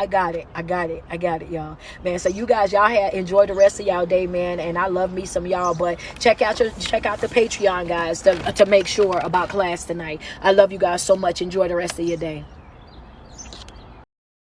got it, y'all. Man, so you guys, y'all enjoy the rest of y'all day, man. And I love me some y'all. But check out the Patreon, guys, to make sure about class tonight. I love you guys so much. Enjoy the rest of your day.